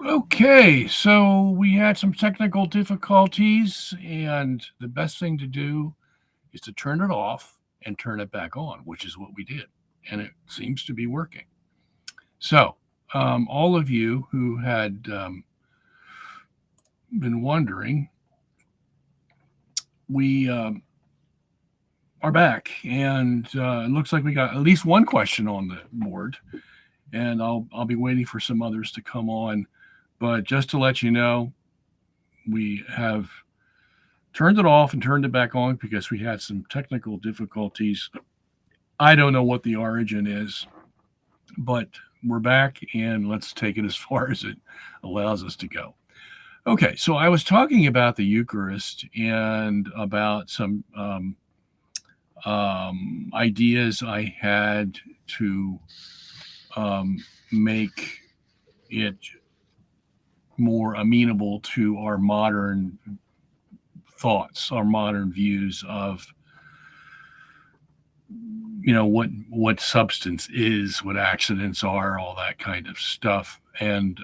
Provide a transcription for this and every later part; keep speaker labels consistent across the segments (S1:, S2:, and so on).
S1: Okay, so we had some technical difficulties, and the best thing to do is to turn it off and turn it back on, which is what we did. And it seems to be working. So, all of you who had been wondering, we are back, and it looks like we got at least one question on the board, and I'll be waiting for some others to come on. But just to let you know, we have turned it off and turned it back on because we had some technical difficulties. I don't know what the origin is, but we're back and let's take it as far as it allows us to go. Okay, so I was talking about the Eucharist and about some ideas I had to make it more amenable to our modern thoughts, our modern views of what substance is, what accidents are, all that kind of stuff, and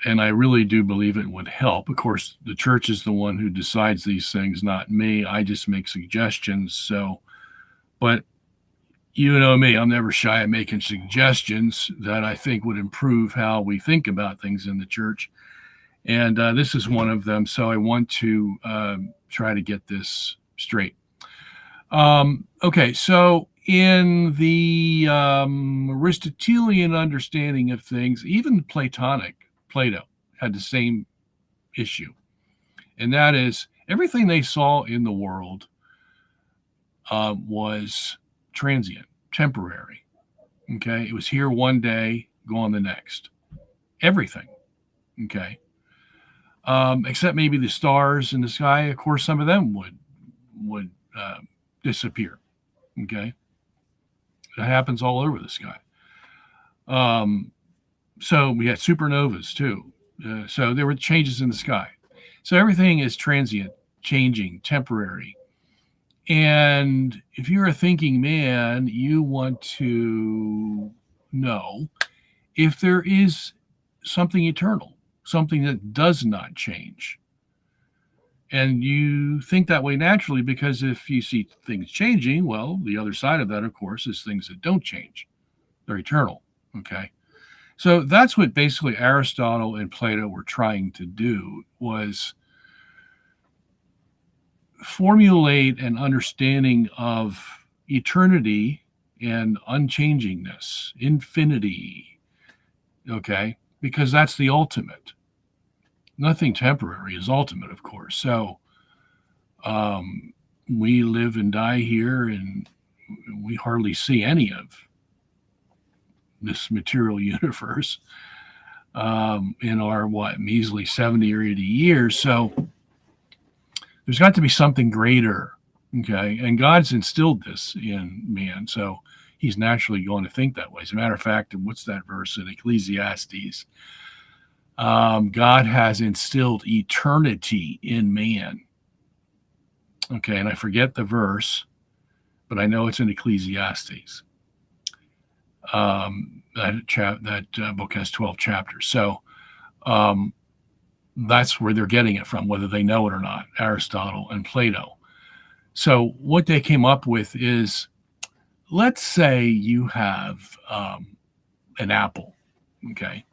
S1: I really do believe it would help. Of course, the church is the one who decides these things, not me. I just make suggestions. So, but you know me, I'm never shy of making suggestions that I think would improve how we think about things in the church. And this is one of them. So I want to try to get this straight. Okay, so in the Aristotelian understanding of things, even Platonic, Plato had the same issue. And that is everything they saw in the world was transient, temporary. Okay, it was here one day, gone the next. Everything. Okay. Except maybe the stars in the sky. Of course, some of them would disappear. Okay, that happens all over the sky. So we had supernovas too. So there were changes in the sky. So everything is transient, changing, temporary. And if you're a thinking man, you want to know if there is something eternal, something that does not change. And you think that way naturally because if you see things changing, well, the other side of that, of course, is things that don't change. They're eternal. Okay. So that's what basically Aristotle and Plato were trying to do was formulate an understanding of eternity and unchangingness, infinity. Okay. Because that's the ultimate. Nothing temporary is ultimate, of course. So we live and die here, and we hardly see any of this material universe in our measly 70 or 80 years. So there's got to be something greater. Okay, and God's instilled this in man, so he's naturally going to think that way. As a matter of fact, what's that verse in Ecclesiastes? God has instilled eternity in man. Okay, and I forget the verse, but I know it's in Ecclesiastes. That book has 12 chapters. So that's where they're getting it from, whether they know it or not, Aristotle and Plato. So what they came up with is, let's say you have an apple, okay?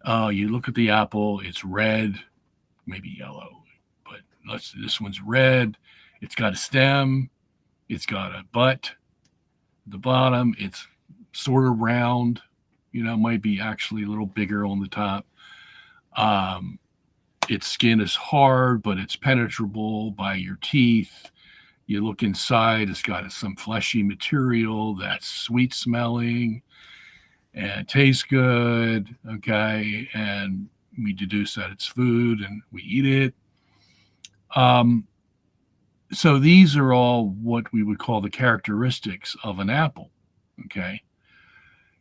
S1: You look at the apple, it's red, maybe yellow, but this one's red. It's got a stem, it's got a butt. At the bottom, it's sort of round, might be actually a little bigger on the top. Its skin is hard, but it's penetrable by your teeth. You look inside, it's got some fleshy material that's sweet smelling and tastes good. Okay. And we deduce that it's food and we eat it. So these are all what we would call the characteristics of an apple. Okay.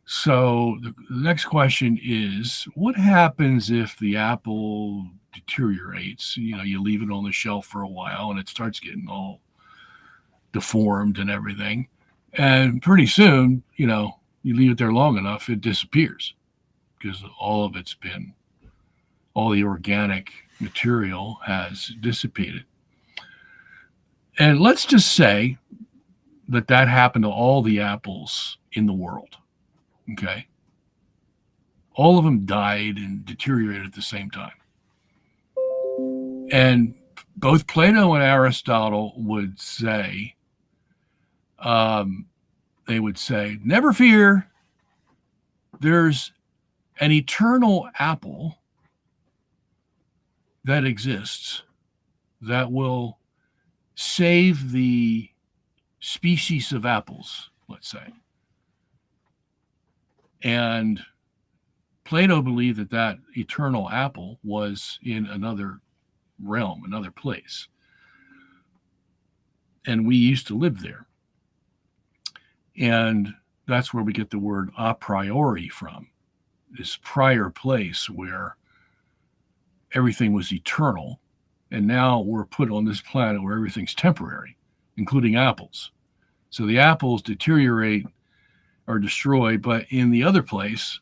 S1: So the next question is, what happens if the apple deteriorates? You leave it on the shelf for a while and it starts getting all deformed and everything. And pretty soon, you leave it there long enough, it disappears. because all the organic material has dissipated. And let's just say that happened to all the apples in the world. Okay. All of them died and deteriorated at the same time. And both Plato and Aristotle would say, never fear, there's an eternal apple that exists that will save the species of apples, let's say. And Plato believed that eternal apple was in another realm, another place. And we used to live there. And that's where we get the word a priori from, this prior place where everything was eternal. And now we're put on this planet where everything's temporary, including apples. So the apples deteriorate or destroy, but in the other place,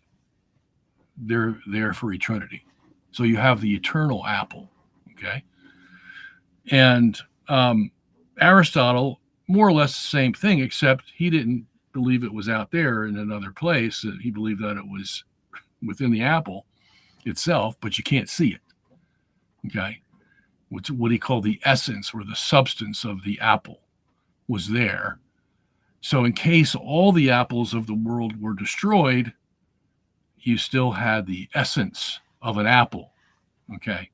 S1: they're there for eternity. So you have the eternal apple, okay? And Aristotle, more or less the same thing, except he didn't believe it was out there in another place. He believed that it was within the apple itself, but you can't see it, okay? What he called the essence or the substance of the apple was there. So in case all the apples of the world were destroyed, you still had the essence of an apple, okay?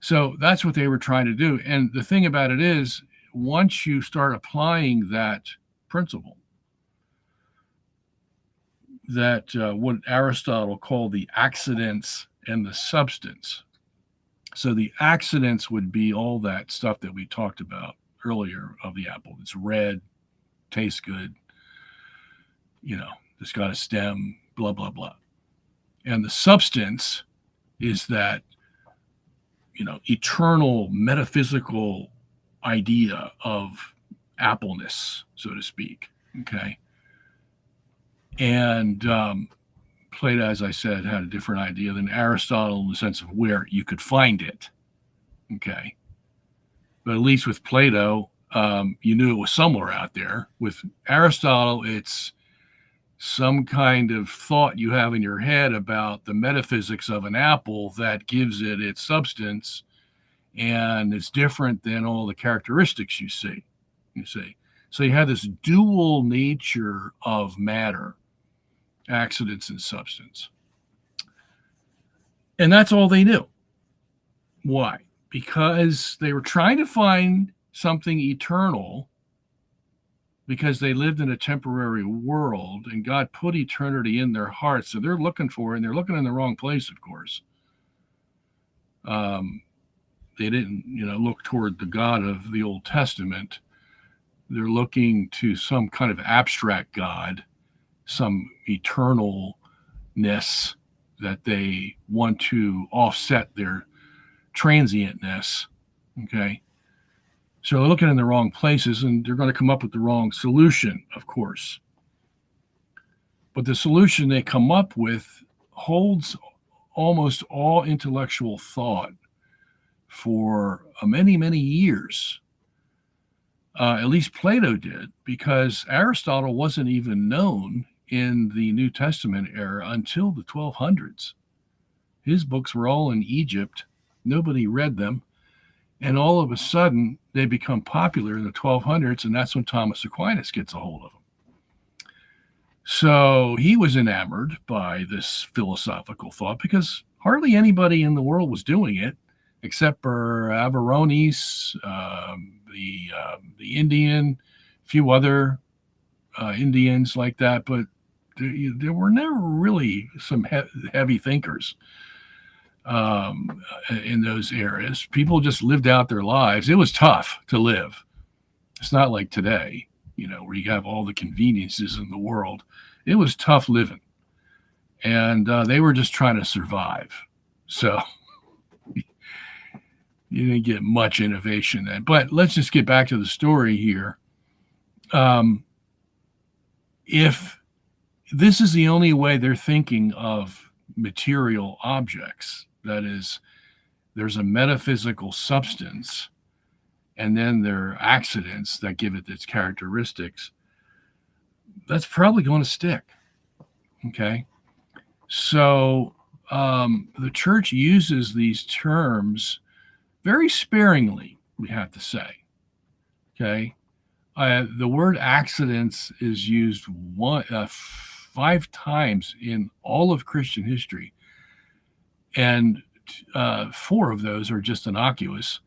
S1: So that's what they were trying to do. And the thing about it is, once you start applying that principle, that what Aristotle called the accidents and the substance. So the accidents would be all that stuff that we talked about earlier of the apple. It's red, tastes good, it's got a stem, blah, blah, blah. And the substance is that, eternal metaphysical idea of appleness, so to speak, okay? And Plato, as I said, had a different idea than Aristotle in the sense of where you could find it, okay? But at least with Plato, you knew it was somewhere out there. With Aristotle, it's some kind of thought you have in your head about the metaphysics of an apple that gives it its substance, and it's different than all the characteristics you see. So you have this dual nature of matter, accidents and substance. And that's all they knew. Why? Because they were trying to find something eternal, because they lived in a temporary world and God put eternity in their hearts. So they're looking for it, and they're looking in the wrong place, of course. They didn't, look toward the God of the Old Testament. They're looking to some kind of abstract God, some eternalness that they want to offset their transientness, okay? So they're looking in the wrong places, and they're going to come up with the wrong solution, of course. But the solution they come up with holds almost all intellectual thought for many, many years. At least Plato did, because Aristotle wasn't even known in the New Testament era until the 1200s. His books were all in Egypt. Nobody read them. And all of a sudden, they become popular in the 1200s, and that's when Thomas Aquinas gets a hold of them. So he was enamored by this philosophical thought because hardly anybody in the world was doing it, except for Averroes, the Indian, a few other Indians like that, but there were never really some heavy thinkers in those areas. People just lived out their lives. It was tough to live. It's not like today, where you have all the conveniences in the world. It was tough living, and they were just trying to survive. So you didn't get much innovation then. But let's just get back to the story here. If this is the only way they're thinking of material objects. That is, there's a metaphysical substance, and then there are accidents that give it its characteristics. That's probably going to stick. Okay. So the church uses these terms very sparingly, we have to say. Okay. The word accidents is used 5 times in all of Christian history, and 4 of those are just innocuous.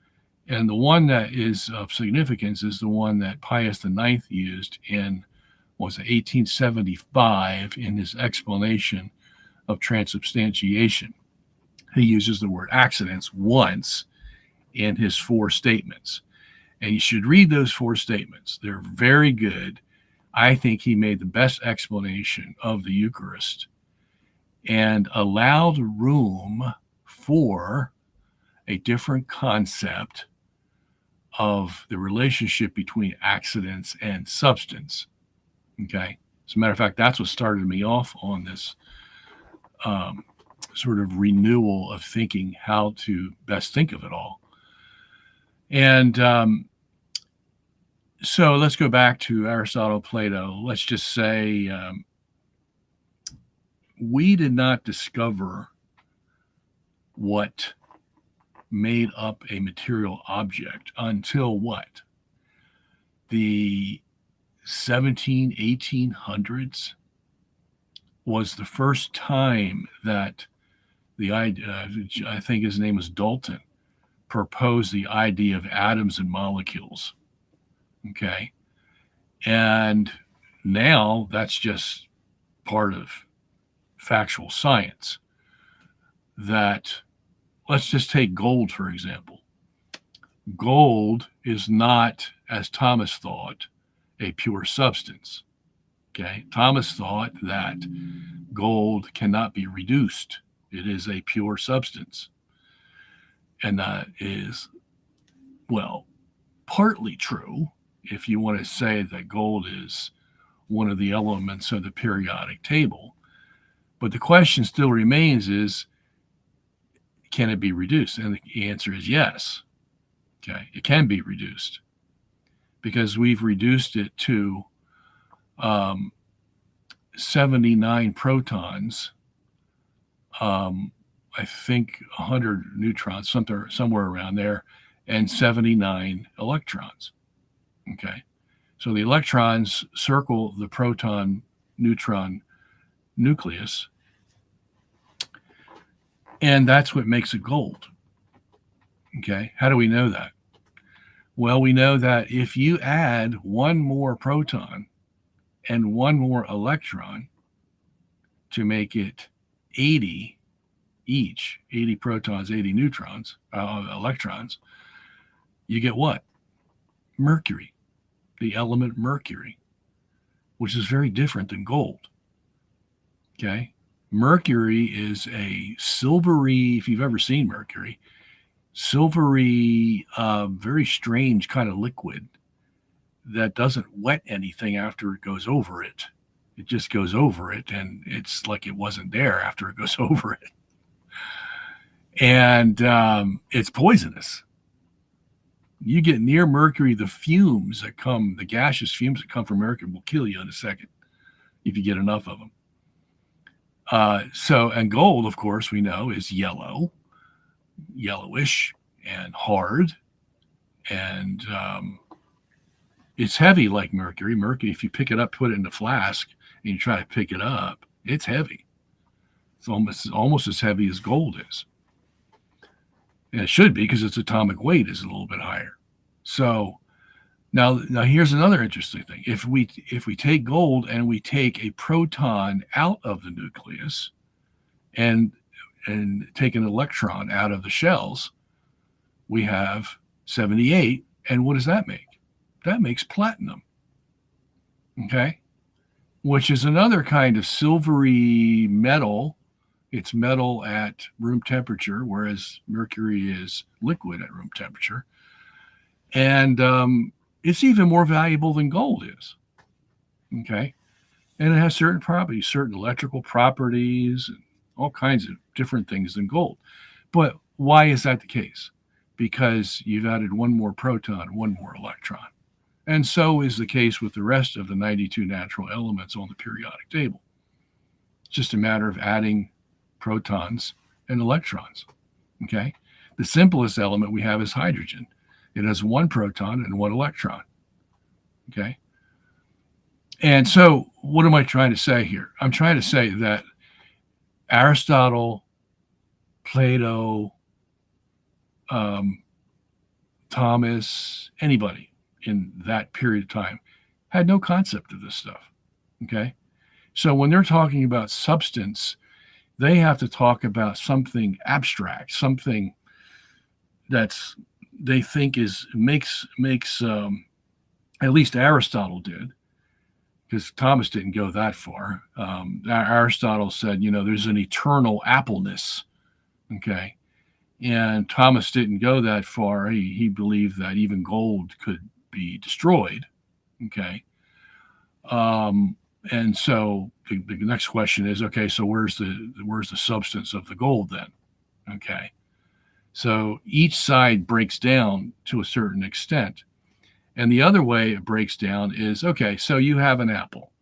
S1: And the one that is of significance is the one that Pius IX used in, was it 1875, in his explanation of transubstantiation. He uses the word accidents once in his 4 statements. And you should read those 4 statements. They're very good. I think he made the best explanation of the Eucharist and allowed room for a different concept of the relationship between accidents and substance. Okay. As a matter of fact, that's what started me off on this sort of renewal of thinking how to best think of it all. And so let's go back to Aristotle, Plato. Let's just say we did not discover what made up a material object until what? The 1800s was the first time that the idea, I think his name was Dalton, proposed the idea of atoms and molecules. Okay. And now that's just part of factual science. That, let's just take gold, for example. Gold is not, as Thomas thought, a pure substance. Okay. Thomas thought that gold cannot be reduced. It is a pure substance. And that is, well, partly true. If you want to say that gold is one of the elements of the periodic table. But the question still remains is, can it be reduced? And the answer is yes. Okay, it can be reduced because we've reduced it to 79 protons, I think 100 neutrons, somewhere around there, and 79 electrons. Okay, so the electrons circle the proton-neutron nucleus, and that's what makes it gold. Okay, how do we know that? Well, we know that if you add one more proton and one more electron to make it 80 each, 80 protons, 80 neutrons, electrons, you get what? Mercury, the element mercury, which is very different than gold. Okay. Mercury is a silvery, if you've ever seen mercury, silvery, very strange kind of liquid that doesn't wet anything after it goes over it. It just goes over it, and it's like it wasn't there after it goes over it. And it's poisonous. You get near mercury, the fumes that come, the gaseous fumes that come from mercury will kill you in a second if you get enough of them. And gold, of course, we know is yellow, yellowish and hard. And it's heavy like mercury. Mercury, if you pick it up, put it in a flask, and you try to pick it up, it's heavy. It's almost as heavy as gold is. And it should be because its atomic weight is a little bit higher. So now here's another interesting thing. If we take gold and we take a proton out of the nucleus and take an electron out of the shells, we have 78. And what does that make? That makes platinum. Okay? Which is another kind of silvery metal. It's metal at room temperature, whereas mercury is liquid at room temperature. And it's even more valuable than gold is. Okay? And it has certain properties, certain electrical properties, and all kinds of different things than gold. But why is that the case? Because you've added one more proton, one more electron. And so is the case with the rest of the 92 natural elements on the periodic table. It's just a matter of adding protons and electrons. Okay? The simplest element we have is hydrogen. It has one proton and one electron. Okay? And so, what am I trying to say here? I'm trying to say that Aristotle, Plato, Thomas, anybody in that period of time had no concept of this stuff. Okay? So, when they're talking about substance, they have to talk about something abstract, something that's they think is makes at least Aristotle did, because Thomas didn't go that far. Aristotle said, there's an eternal appleness. Okay. And Thomas didn't go that far. He believed that even gold could be destroyed. Okay. And so the next question is, okay, so where's the substance of the gold then? Okay. So each side breaks down to a certain extent. And the other way it breaks down is, okay, so you have an apple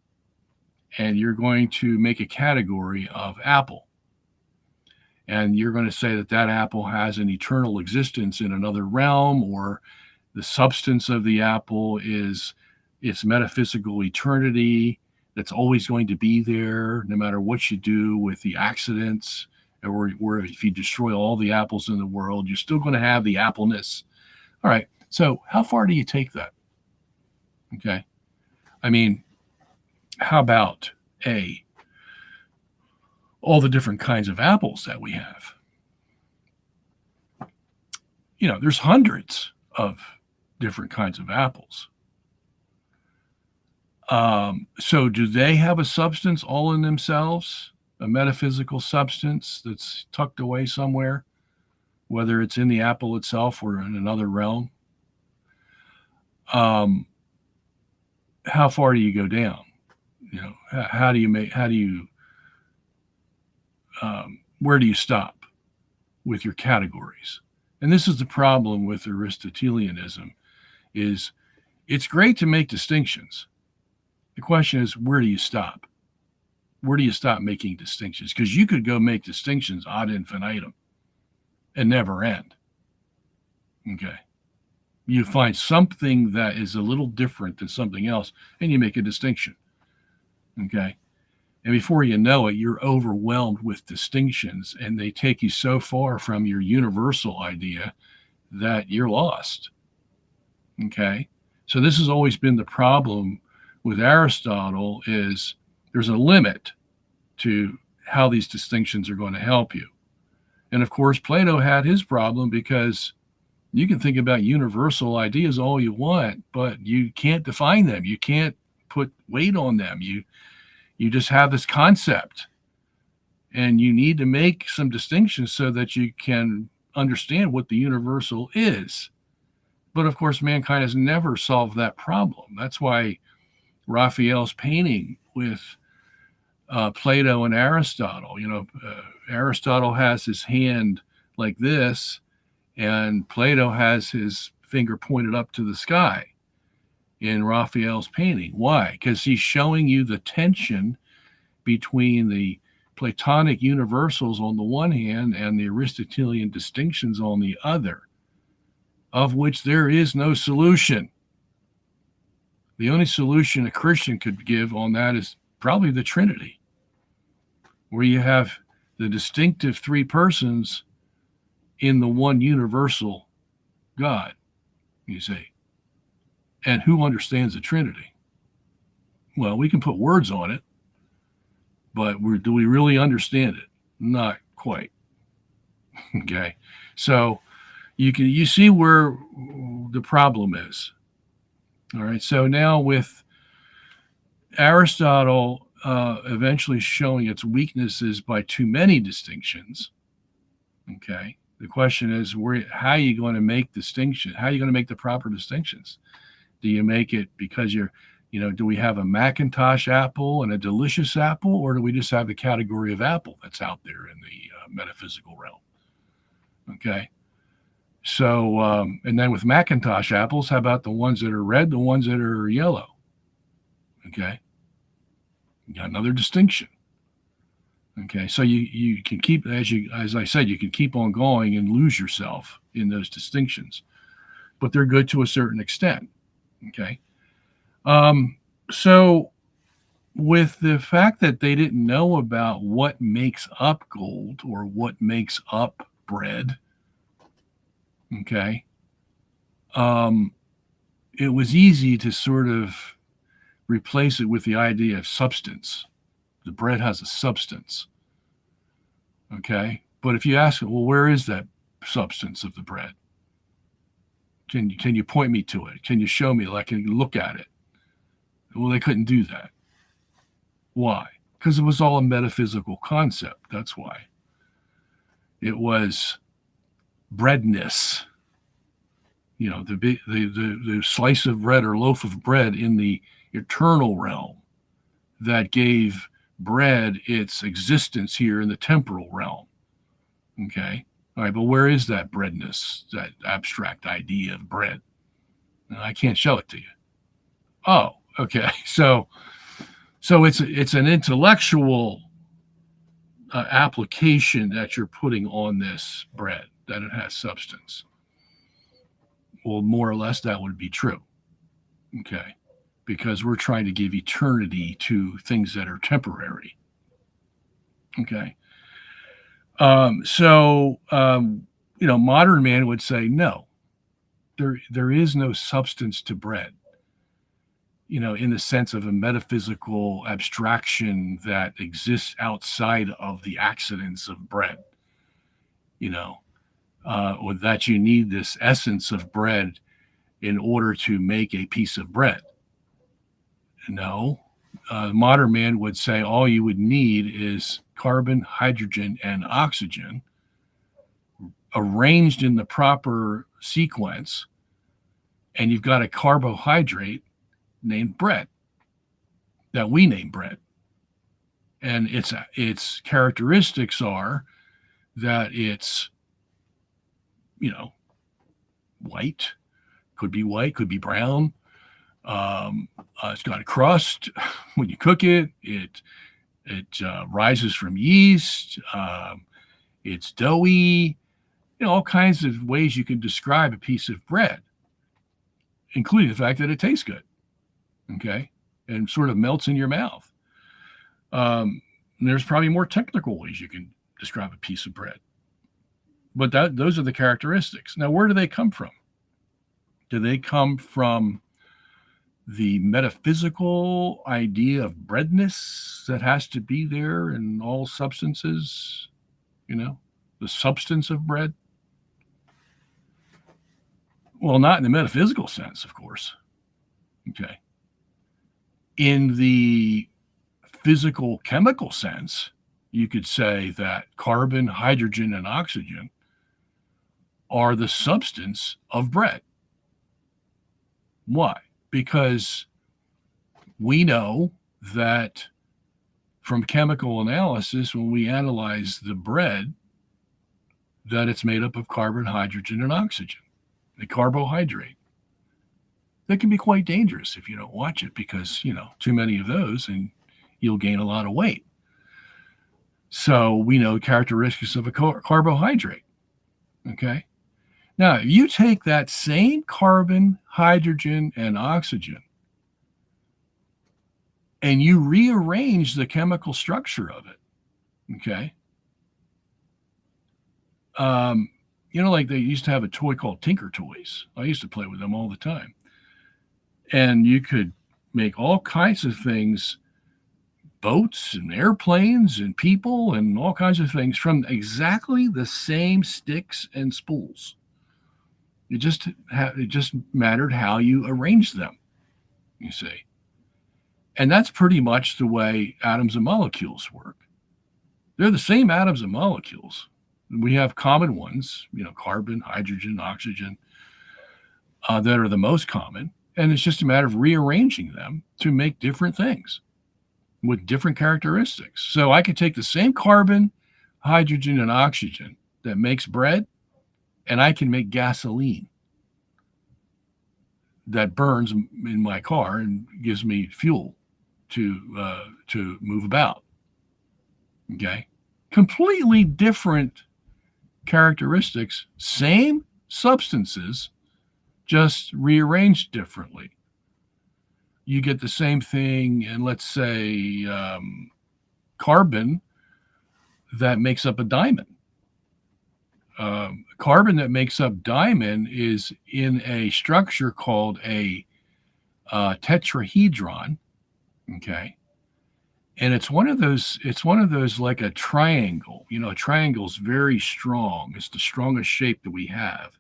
S1: and you're going to make a category of apple. And you're going to say that that apple has an eternal existence in another realm, or the substance of the apple is its metaphysical eternity that's always going to be there no matter what you do with the accidents, or if you destroy all the apples in the world, you're still going to have the appleness. All right. So how far do you take that? Okay. I mean, how about all the different kinds of apples that we have? There's hundreds of different kinds of apples. So do they have a substance all in themselves, a metaphysical substance that's tucked away somewhere, whether it's in the apple itself or in another realm? How far do you go down? Where do you stop with your categories? And this is the problem with Aristotelianism, is it's great to make distinctions. The question is, where do you stop? Where do you stop making distinctions? Because you could go make distinctions ad infinitum and never end. Okay. You find something that is a little different than something else, and you make a distinction. Okay. And before you know it, you're overwhelmed with distinctions, and they take you so far from your universal idea that you're lost. Okay. So this has always been the problem with Aristotle, is there's a limit to how these distinctions are going to help you. And of course, Plato had his problem, because you can think about universal ideas all you want, but you can't define them. You can't put weight on them. You just have this concept, and you need to make some distinctions so that you can understand what the universal is. But of course, mankind has never solved that problem. That's why Raphael's painting with Plato and Aristotle, Aristotle has his hand like this, and Plato has his finger pointed up to the sky in Raphael's painting. Why? Because he's showing you the tension between the Platonic universals on the one hand and the Aristotelian distinctions on the other, of which there is no solution. The only solution a Christian could give on that is probably the Trinity, where you have the distinctive three persons in the one universal God, you see. And who understands the Trinity? Well, we can put words on it, but do we really understand it? Not quite. Okay. So you see where the problem is. All right. So now with Aristotle eventually showing its weaknesses by too many distinctions. Okay. The question is, how are you going to make distinctions? How are you going to make the proper distinctions? Do you make it because you're Do we have a Macintosh apple and a delicious apple, or do we just have the category of apple that's out there in the metaphysical realm? Okay. So, and then with Macintosh apples, how about the ones that are red, the ones that are yellow? Okay. You got another distinction. Okay. So you can keep, as I said, you can keep on going and lose yourself in those distinctions, but they're good to a certain extent. Okay. So with the fact that they didn't know about what makes up gold or what makes up bread, okay, it was easy to sort of replace it with the idea of substance. The bread has a substance, okay? But if you ask, well, where is that substance of the bread? Can you point me to it? Can you show me? Like, can you look at it? Well, they couldn't do that. Why? Because it was all a metaphysical concept. That's why. It was breadness. The slice of bread or loaf of bread in the eternal realm that gave bread its existence here in the temporal realm. Okay. All right. But where is that breadness, that abstract idea of bread? I can't show it to you. Oh, okay. So it's an intellectual application that you're putting on this bread, that it has substance. Well, more or less that would be true. Okay. Because we're trying to give eternity to things that are temporary. Okay. Modern man would say, no, there is no substance to bread, in the sense of a metaphysical abstraction that exists outside of the accidents of bread, or that you need this essence of bread in order to make a piece of bread. No, modern man would say all you would need is carbon, hydrogen, and oxygen arranged in the proper sequence, and you've got a carbohydrate named bread that we name bread. And its characteristics are that it's, white, could be brown. It's got a crust. When you cook it, it rises from yeast. It's doughy. All kinds of ways you can describe a piece of bread, including the fact that it tastes good. Okay, and sort of melts in your mouth. There's probably more technical ways you can describe a piece of bread, but those are the characteristics. Now, where do they come from? Do they come from the metaphysical idea of breadness that has to be there in all substances, the substance of bread? Well, not in the metaphysical sense, of course. Okay. In the physical chemical sense, you could say that carbon, hydrogen, and oxygen are the substance of bread. Why? Because we know that from chemical analysis, when we analyze the bread, that it's made up of carbon, hydrogen, and oxygen, a carbohydrate. That can be quite dangerous if you don't watch it, because, too many of those and you'll gain a lot of weight. So we know characteristics of a carbohydrate. Okay. Now, if you take that same carbon, hydrogen, and oxygen, and you rearrange the chemical structure of it, okay? Like they used to have a toy called Tinker Toys. I used to play with them all the time. And you could make all kinds of things, boats and airplanes and people and all kinds of things from exactly the same sticks and spools. It just mattered how you arrange them, you see. And that's pretty much the way atoms and molecules work. They're the same atoms and molecules. We have common ones, carbon, hydrogen, oxygen, that are the most common. And it's just a matter of rearranging them to make different things with different characteristics. So I could take the same carbon, hydrogen, and oxygen that makes bread, and I can make gasoline that burns in my car and gives me fuel to move about. Okay, completely different characteristics, same substances, just rearranged differently. You get the same thing, and let's say carbon that makes up a diamond. Carbon that makes up diamond is in a structure called a tetrahedron. Okay, and it's one of those. It's one of those like a triangle. You know, a triangle is very strong. It's the strongest shape that we have,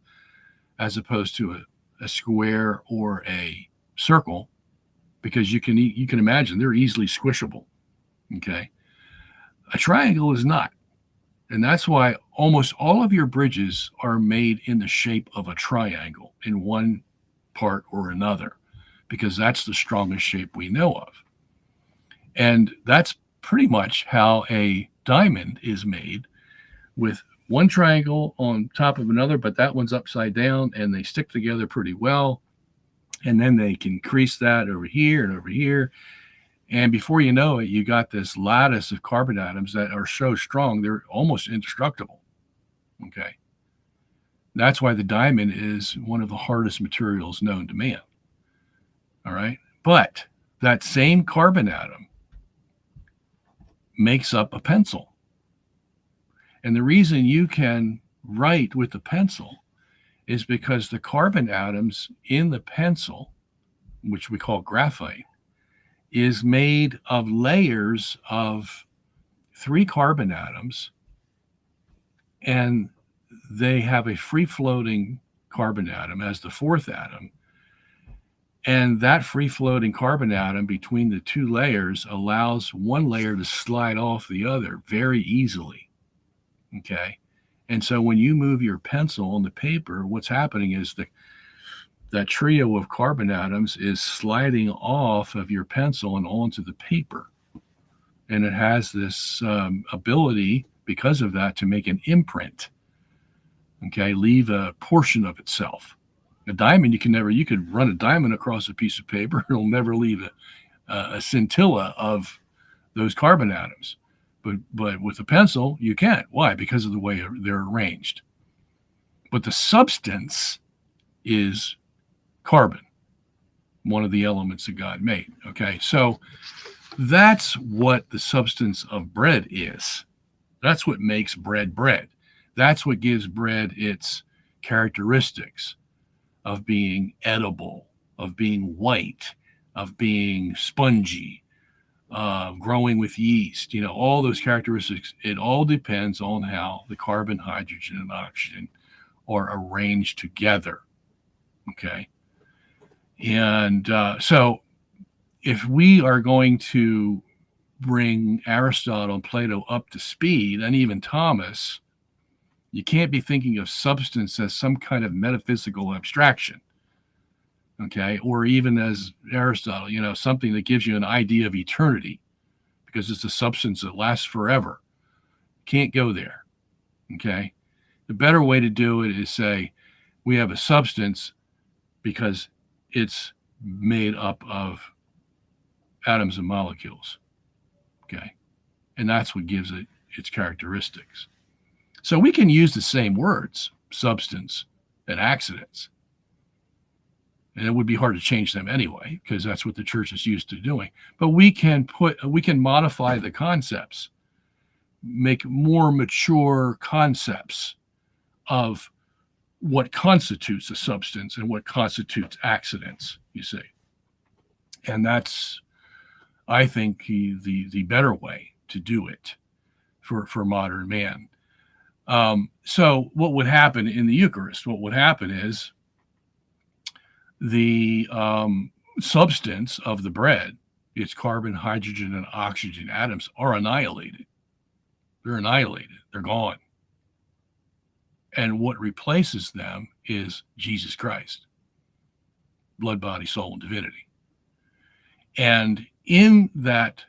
S1: as opposed to a square or a circle, because you can imagine they're easily squishable. Okay, a triangle is not. And that's why almost all of your bridges are made in the shape of a triangle in one part or another, because that's the strongest shape we know of. And that's pretty much how a diamond is made, with one triangle on top of another, but that one's upside down and they stick together pretty well. And then they can crease that over here and over here. And before you know it, you got this lattice of carbon atoms that are so strong, they're almost indestructible. Okay. That's why the diamond is one of the hardest materials known to man. All right. But that same carbon atom makes up a pencil. And the reason you can write with a pencil is because the carbon atoms in the pencil, which we call graphite, is made of layers of 3 carbon atoms, and they have a free floating carbon atom as the 4th atom. And that free floating carbon atom between the 2 layers allows one layer to slide off the other very easily. Okay. And so when you move your pencil on the paper, what's happening is that trio of carbon atoms is sliding off of your pencil and onto the paper. And it has this ability, because of that, to make an imprint. Okay, leave a portion of itself. A diamond, you could run a diamond across a piece of paper. It'll never leave a scintilla of those carbon atoms. But with a pencil, you can't. Why? Because of the way they're arranged. But the substance is carbon, one of the elements that God made. Okay, so that's what the substance of bread is. That's what makes bread bread. That's what gives bread its characteristics of being edible, of being white, of being spongy, growing with yeast. You know, all those characteristics. It all depends on how the carbon, hydrogen, and oxygen are arranged together. Okay. And so if we are going to bring Aristotle and Plato up to speed, and even Thomas, you can't be thinking of substance as some kind of metaphysical abstraction, okay? Or even as Aristotle, you know, something that gives you an idea of eternity, because it's a substance that lasts forever. Can't go there, okay? The better way to do it is say we have a substance because it's made up of atoms and molecules, okay? And that's what gives it its characteristics. So we can use the same words, substance and accidents. And it would be hard to change them anyway, because that's what the church is used to doing. But we can modify the concepts, make more mature concepts of what constitutes a substance and what constitutes accidents, you see. And that's, I think, the better way to do it for modern man. So what would happen in the Eucharist? What would happen is the substance of the bread, its carbon, hydrogen, and oxygen atoms, are annihilated. They're annihilated. They're gone. And what replaces them is Jesus Christ. blood, body, soul, and divinity. And in that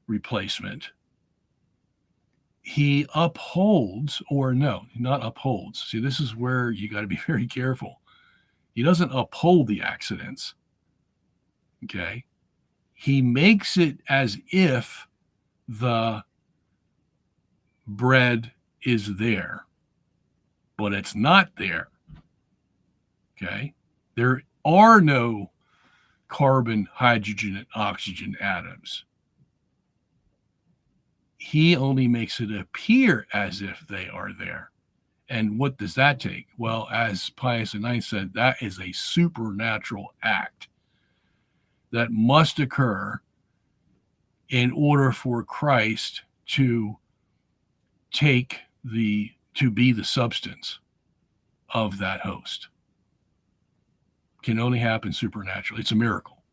S1: replacement, he upholds, or no, not upholds. See, this is where you got to be very careful. He doesn't uphold the accidents. Okay. He makes it as if the bread is there, but it's not there. Okay. There are no carbon, hydrogen, and oxygen atoms. He only makes it appear as if they are there. And what does that take? Well, as Pius IX said, that is a supernatural act that must occur in order for Christ to be the substance of that host. Can only happen supernaturally. It's a miracle.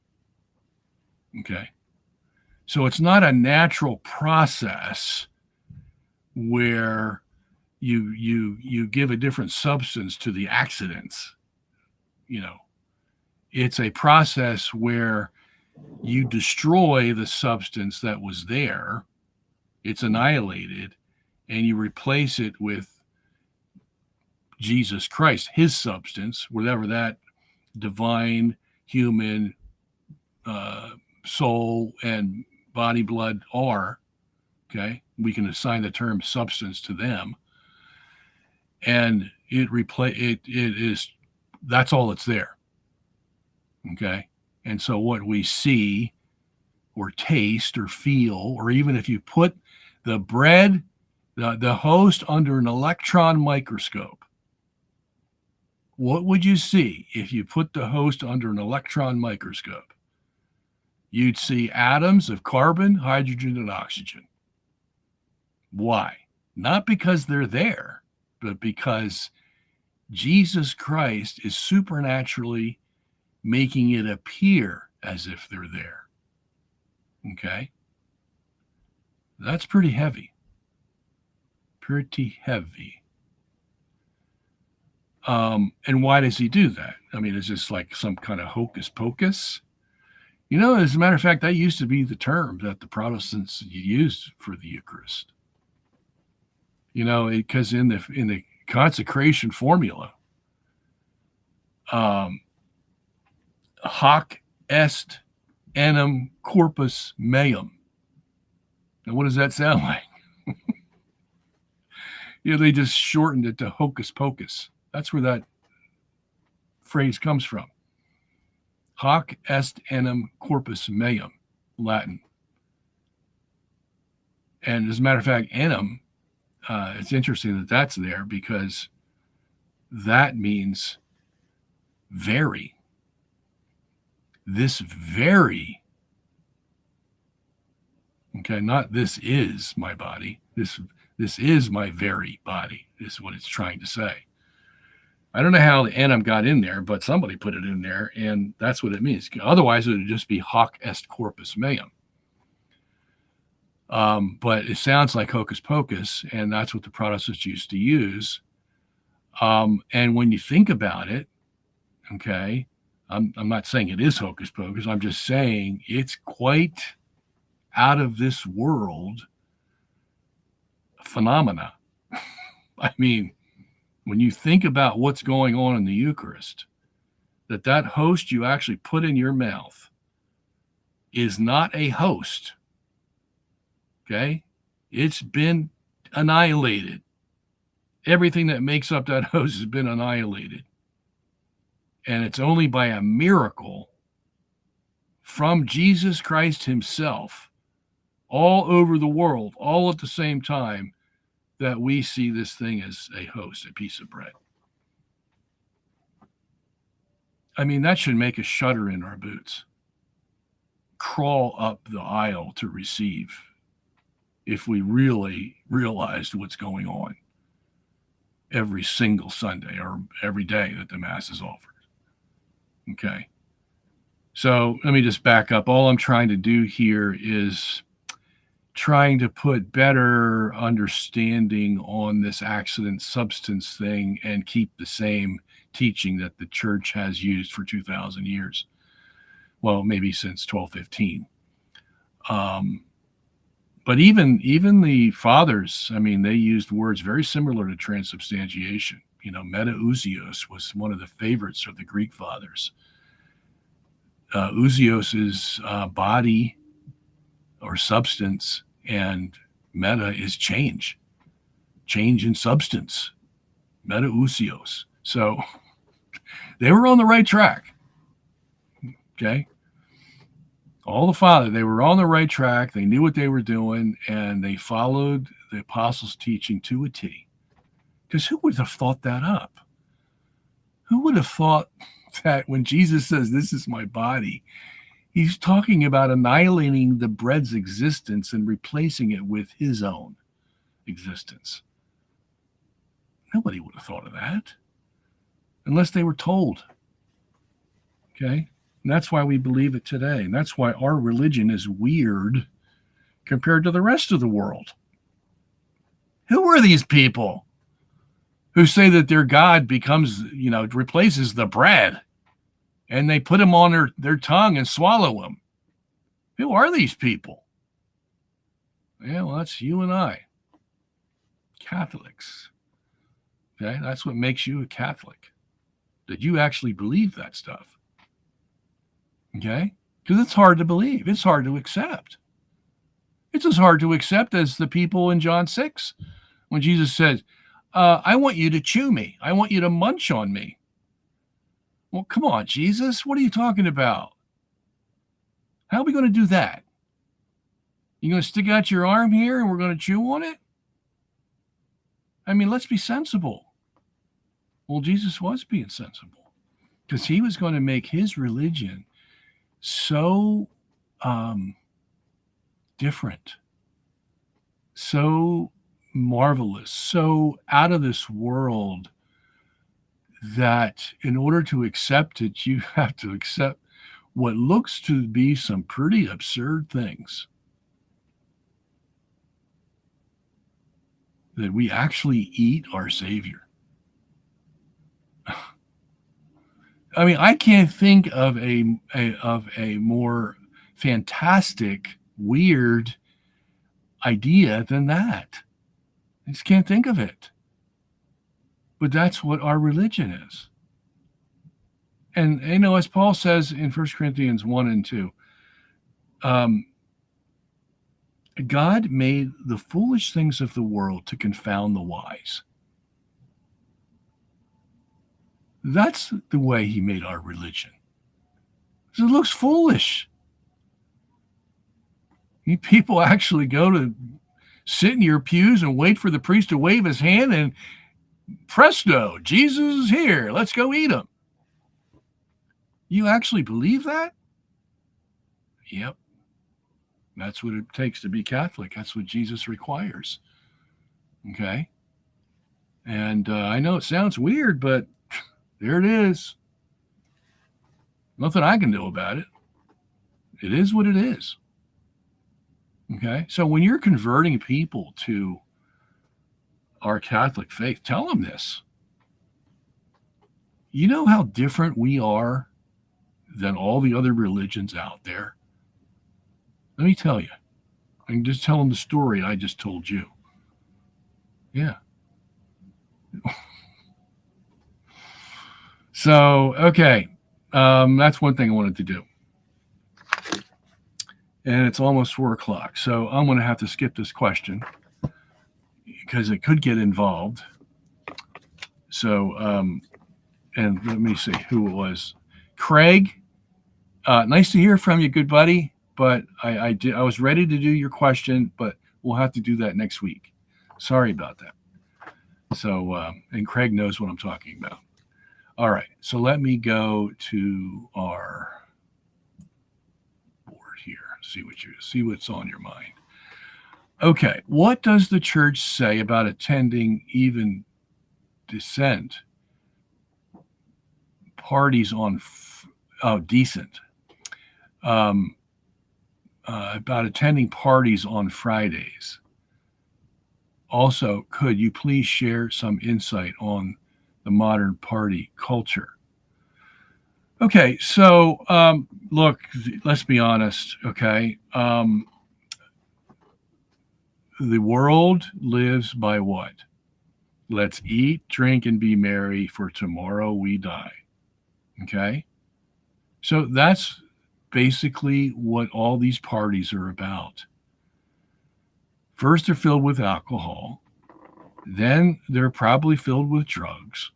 S1: Okay. So it's not a natural process where you give a different substance to the accidents. It's a process where you destroy the substance that was there, it's annihilated, and you replace it with Jesus Christ, his substance, whatever that divine human soul and body, blood are. Okay, we can assign the term substance to them, and it is, that's all that's there. Okay, and so what we see or taste or feel, or even if you put the bread, the host under an electron microscope, what would you see if you put the host under an electron microscope? You'd see atoms of carbon, hydrogen, and oxygen. Why? Not because they're there, but because Jesus Christ is supernaturally making it appear as if they're there. Okay? That's pretty heavy. Pretty heavy. And why does he do that? I mean, is this like some kind of hocus pocus? As a matter of fact, that used to be the term that the Protestants used for the Eucharist. Because in the consecration formula, hoc est enim corpus meum. Now, what does that sound like? They just shortened it to hocus pocus. That's where that phrase comes from. Hoc est enim corpus meum, Latin. And as a matter of fact, enim, it's interesting that that's there because that means very. This very. Okay, not this is my body. This is my very body, is what it's trying to say. I don't know how the enim got in there, but somebody put it in there, and that's what it means. Otherwise, it would just be hoc est corpus meum. But it sounds like hocus pocus, and that's what the Protestants used to use. And when you think about it, okay, I'm not saying it is hocus pocus. I'm just saying it's quite out of this world phenomena. I mean, when you think about what's going on in the Eucharist, that host you actually put in your mouth is not a host. Okay? It's been annihilated. Everything that makes up that host has been annihilated. And it's only by a miracle from Jesus Christ himself, all over the world, all at the same time, that we see this thing as a host, a piece of bread. I mean, that should make us shudder in our boots, crawl up the aisle to receive, if we really realized what's going on every single Sunday or every day that the Mass is offered. Okay. So let me just back up. All I'm trying to do here is trying to put better understanding on this accident substance thing and keep the same teaching that the church has used for 2,000 years. Well, maybe since 1215. But even the fathers, I mean, they used words very similar to transubstantiation. Metausios was one of the favorites of the Greek fathers. Ousios is body or substance, and meta is change in substance. Metausios. So they were on the right track. Okay. All the father, they were on the right track. They knew what they were doing, and they followed the apostles' teaching to a T. Because who would have thought that up? Who would have thought that when Jesus says, "This is my body," he's talking about annihilating the bread's existence and replacing it with his own existence? Nobody would have thought of that unless they were told. Okay? And that's why we believe it today. And that's why our religion is weird compared to the rest of the world. Who are these people who say that their God becomes, replaces the bread and they put them on their tongue and swallow them? Who are these people? Yeah, well, that's you and I, Catholics. Okay, that's what makes you a Catholic, that you actually believe that stuff. Okay, because it's hard to believe. It's hard to accept. It's as hard to accept as the people in John 6 when Jesus said, I want you to chew me. I want you to munch on me. Well, come on, Jesus. What are you talking about? How are we going to do that? You going to stick out your arm here and we're going to chew on it? I mean, let's be sensible. Well, Jesus was being sensible because he was going to make his religion so different, so marvelous, so out of this world, that in order to accept it, you have to accept what looks to be some pretty absurd things. That we actually eat our Savior. I mean, I can't think of a more fantastic, weird idea than that. I just can't think of it. But that's what our religion is. And, as Paul says in 1 Corinthians 1 and 2, God made the foolish things of the world to confound the wise. That's the way he made our religion. It looks foolish. People actually go to sit in your pews and wait for the priest to wave his hand and presto, Jesus is here. Let's go eat him. You actually believe that? Yep. That's what it takes to be Catholic. That's what Jesus requires. Okay? And I know it sounds weird, but there it is. Nothing I can do about it. It is what it is. Okay? So when you're converting people to our Catholic faith, tell them this. You know how different we are than all the other religions out there? Let me tell you. I can just tell them the story I just told you. Yeah. So, okay. That's one thing I wanted to do. And it's almost 4:00. So I'm going to have to skip this question because it could get involved. So, and let me see who it was. Craig, nice to hear from you, good buddy. But I was ready to do your question, but we'll have to do that next week. Sorry about that. So, and Craig knows what I'm talking about. All right, so let me go to our board here. See what's on your mind. Okay, what does the church say about attending even decent parties on decent? about attending parties on Fridays. Also, could you please share some insight on the modern party culture? Okay, so look, let's be honest. Okay, the world lives by what? Let's eat, drink, and be merry, for tomorrow we die. Okay, so that's basically what all these parties are about. First, they're filled with alcohol, then, they're probably filled with drugs,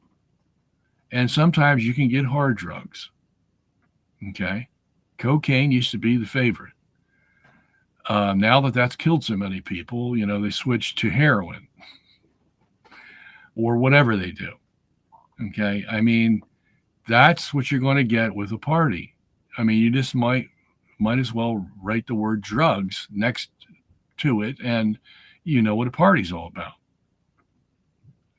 S1: and sometimes you can get hard drugs. Okay, cocaine used to be the favorite. Now that that's killed so many people, they switch to heroin or whatever they do. Okay, I mean, that's what you're going to get with a party. I mean, you just might as well write the word drugs next to it, and you know what a party's all about.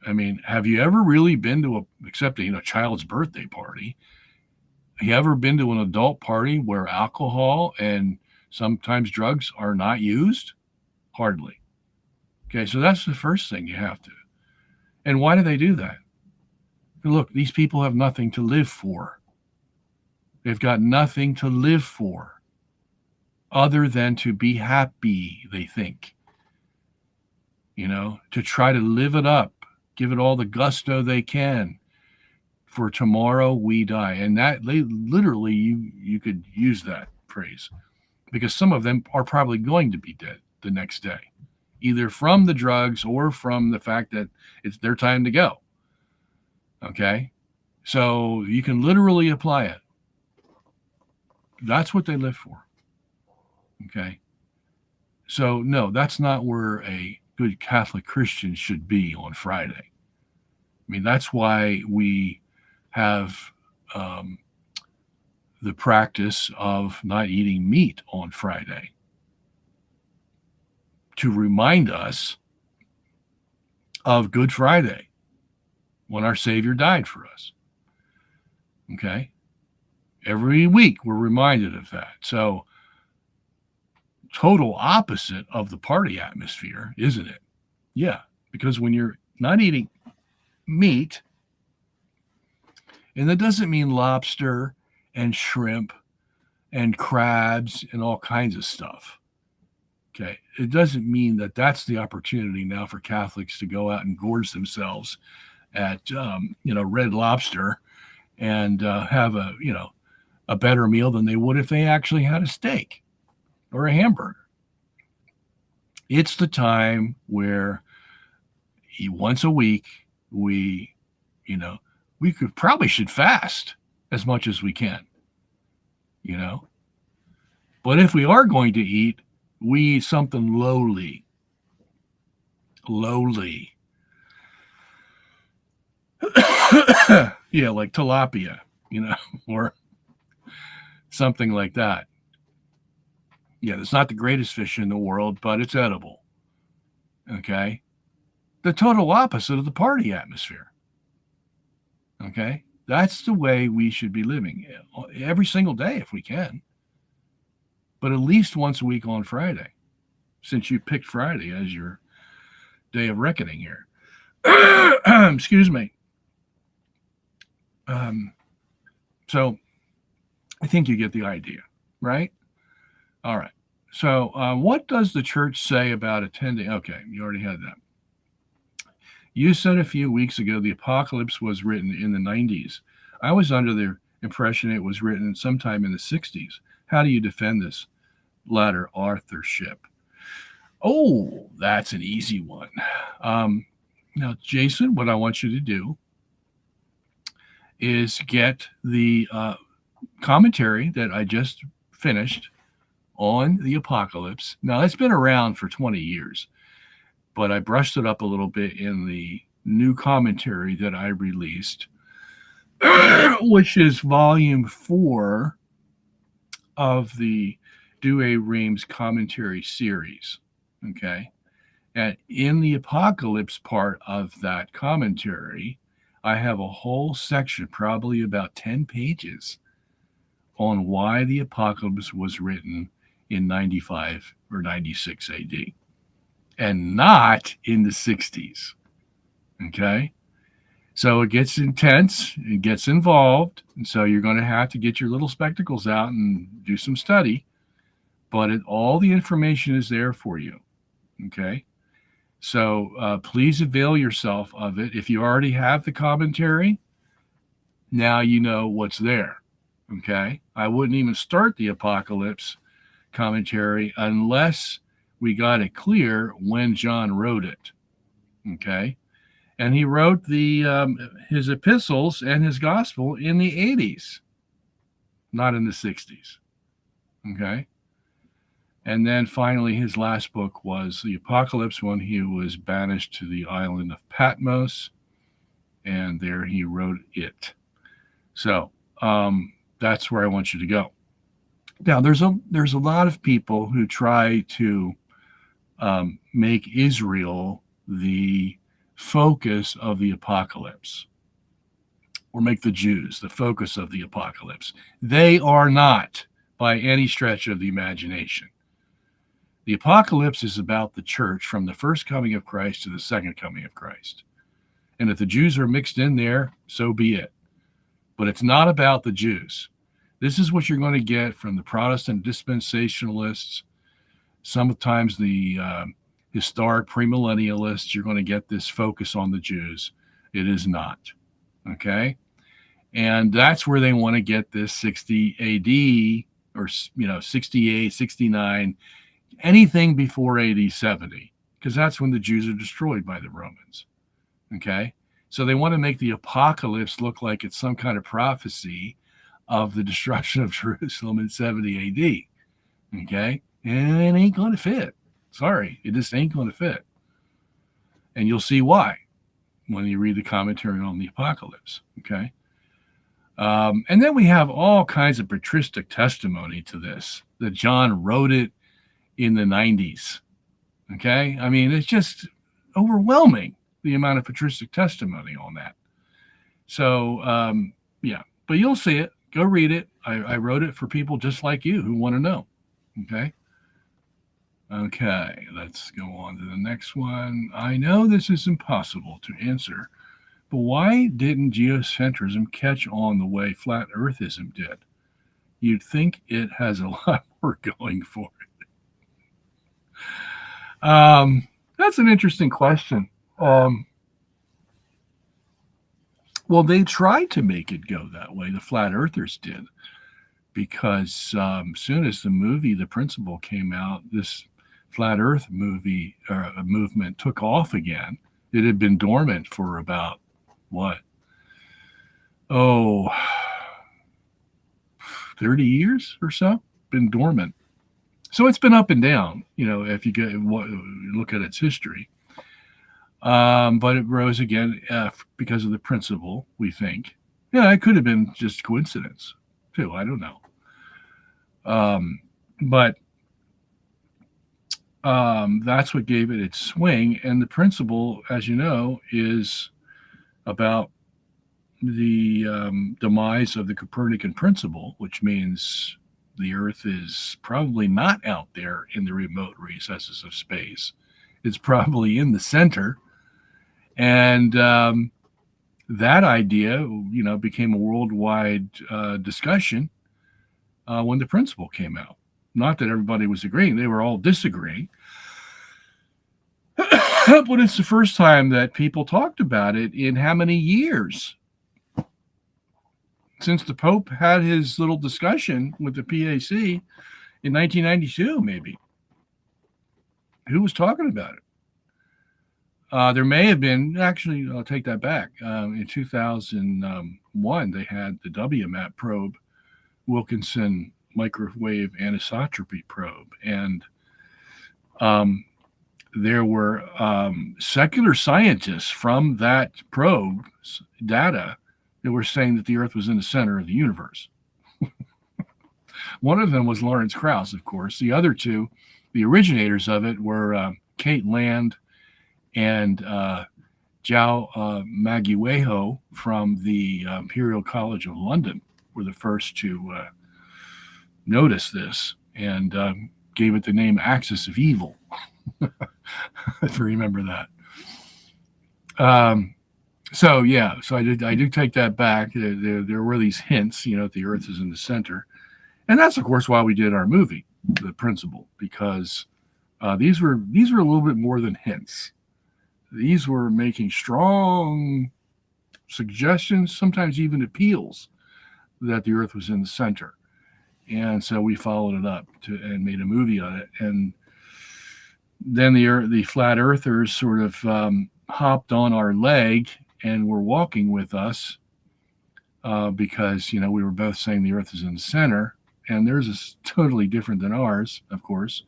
S1: I mean, have you ever really been to except a child's birthday party? Have you ever been to an adult party where alcohol and sometimes drugs are not used? Hardly. Okay, so that's the first thing you have to. And why do they do that? Look, these people have nothing to live for. They've got nothing to live for other than to be happy, they think. To try to live it up, give it all the gusto they can. For tomorrow we die. And that they literally you could use that phrase because some of them are probably going to be dead the next day, either from the drugs or from the fact that it's their time to go. Okay? So you can literally apply it. That's what they live for. Okay? So, no, that's not where a good Catholic Christian should be on Friday. I mean, that's why we have the practice of not eating meat on Friday to remind us of Good Friday when our Savior died for us. Okay? Every week we're reminded of that. So, total opposite of the party atmosphere, isn't it? Yeah, because when you're not eating meat, and that doesn't mean lobster and shrimp and crabs and all kinds of stuff. Okay. It doesn't mean that that's the opportunity now for Catholics to go out and gorge themselves at, Red Lobster and have a better meal than they would if they actually had a steak or a hamburger. It's the time where once a week we should fast as much as we can, But if we are going to eat, we eat something lowly. Yeah, like tilapia, or something like that. Yeah, it's not the greatest fish in the world, but it's edible. Okay? The total opposite of the party atmosphere. Okay? That's the way we should be living every single day if we can. But at least once a week on Friday, since you picked Friday as your day of reckoning here. Excuse me. So I think you get the idea, right? All right. So what does the church say about attending? Okay, you already had that. You said a few weeks ago the apocalypse was written in the 90s. I was under the impression it was written sometime in the 60s. How do you defend this latter authorship? Oh, that's an easy one. Now, Jason, what I want you to do is get the commentary that I just finished on the apocalypse. Now, it's been around for 20 years, but I brushed it up a little bit in the new commentary that I released, which is volume 4 of the Douay Rheims commentary series. Okay. And in the apocalypse part of that commentary, I have a whole section, probably about 10 pages, on why the apocalypse was written in 95 or 96 AD and not in the 60s. Okay? So it gets intense, it gets involved, and so you're going to have to get your little spectacles out and do some study, but all the information is there for you. Okay? So please avail yourself of it. If you already have the commentary, now you know what's there. Okay? I wouldn't even start the Apocalypse commentary unless we got it clear when John wrote it. Okay? And he wrote his epistles and his gospel in the 80s, not in the 60s. Okay? And then finally, his last book was the Apocalypse when he was banished to the island of Patmos, and there he wrote it. So that's where I want you to go. Now, there's a lot of people who try to make Israel the focus of the apocalypse, or make the Jews the focus of the apocalypse. They are not by any stretch of the imagination. The apocalypse is about the church from the first coming of Christ to the second coming of Christ. And if the Jews are mixed in there, so be it. But it's not about the Jews. This is what you're going to get from the Protestant dispensationalists, sometimes the historic premillennialists. You're going to get this focus on the Jews. It is not. Okay? And that's where they want to get this 60 AD or 68, 69, anything before AD 70, because that's when the Jews are destroyed by the Romans. Okay? So they want to make the apocalypse look like it's some kind of prophecy of the destruction of Jerusalem in 70 AD. Okay? And it ain't going to fit. Sorry, it just ain't going to fit. And you'll see why when you read the commentary on the apocalypse. Okay? And then we have all kinds of patristic testimony to this, that John wrote it in the 90s. Okay? I mean, it's just overwhelming, the amount of patristic testimony on that. So, yeah, but you'll see it. Go read it. I wrote it for people just like you who want to know. Okay? Okay, let's go on to the next one. I know this is impossible to answer, but why didn't geocentrism catch on the way flat earthism did? You'd think it has a lot more going for it. That's an interesting question. Well, they tried to make it go that way. The flat earthers did, because soon as the movie The Principle came out, this flat earth movement took off again. It had been dormant for about, 30 years or so, been dormant. So it's been up and down, if you look at its history. But it rose again because of The Principle, we think. Yeah, it could have been just coincidence, too. I don't know. But that's what gave it its swing. And The Principle, as you know, is about the demise of the Copernican principle, which means the Earth is probably not out there in the remote recesses of space. It's probably in the center. And that idea, became a worldwide discussion when The Principle came out. Not that everybody was agreeing. They were all disagreeing. But it's the first time that people talked about it in how many years? Since the Pope had his little discussion with the PAC in 1992, maybe. Who was talking about it? There may have been, actually, I'll take that back. In 2001, they had the WMAP probe, Wilkinson microwave anisotropy probe. And there were secular scientists from that probe's data that were saying that the Earth was in the center of the universe. One of them was Lawrence Krauss, of course. The other two, the originators of it, were Kate Land and João Maguiueho from the Imperial College of London were the first to notice this. And gave it the name axis of evil. If you remember that. So yeah, so I do take that back. There were these hints, that the Earth is in the center, and that's of course why we did our movie, The Principle, because these were a little bit more than hints. These were making strong suggestions, sometimes even appeals, that the Earth was in the center, and so we followed it up and made a movie on it. And then the flat earthers sort of hopped on our leg and were walking with us because we were both saying the Earth is in the center, and theirs is totally different than ours, of course.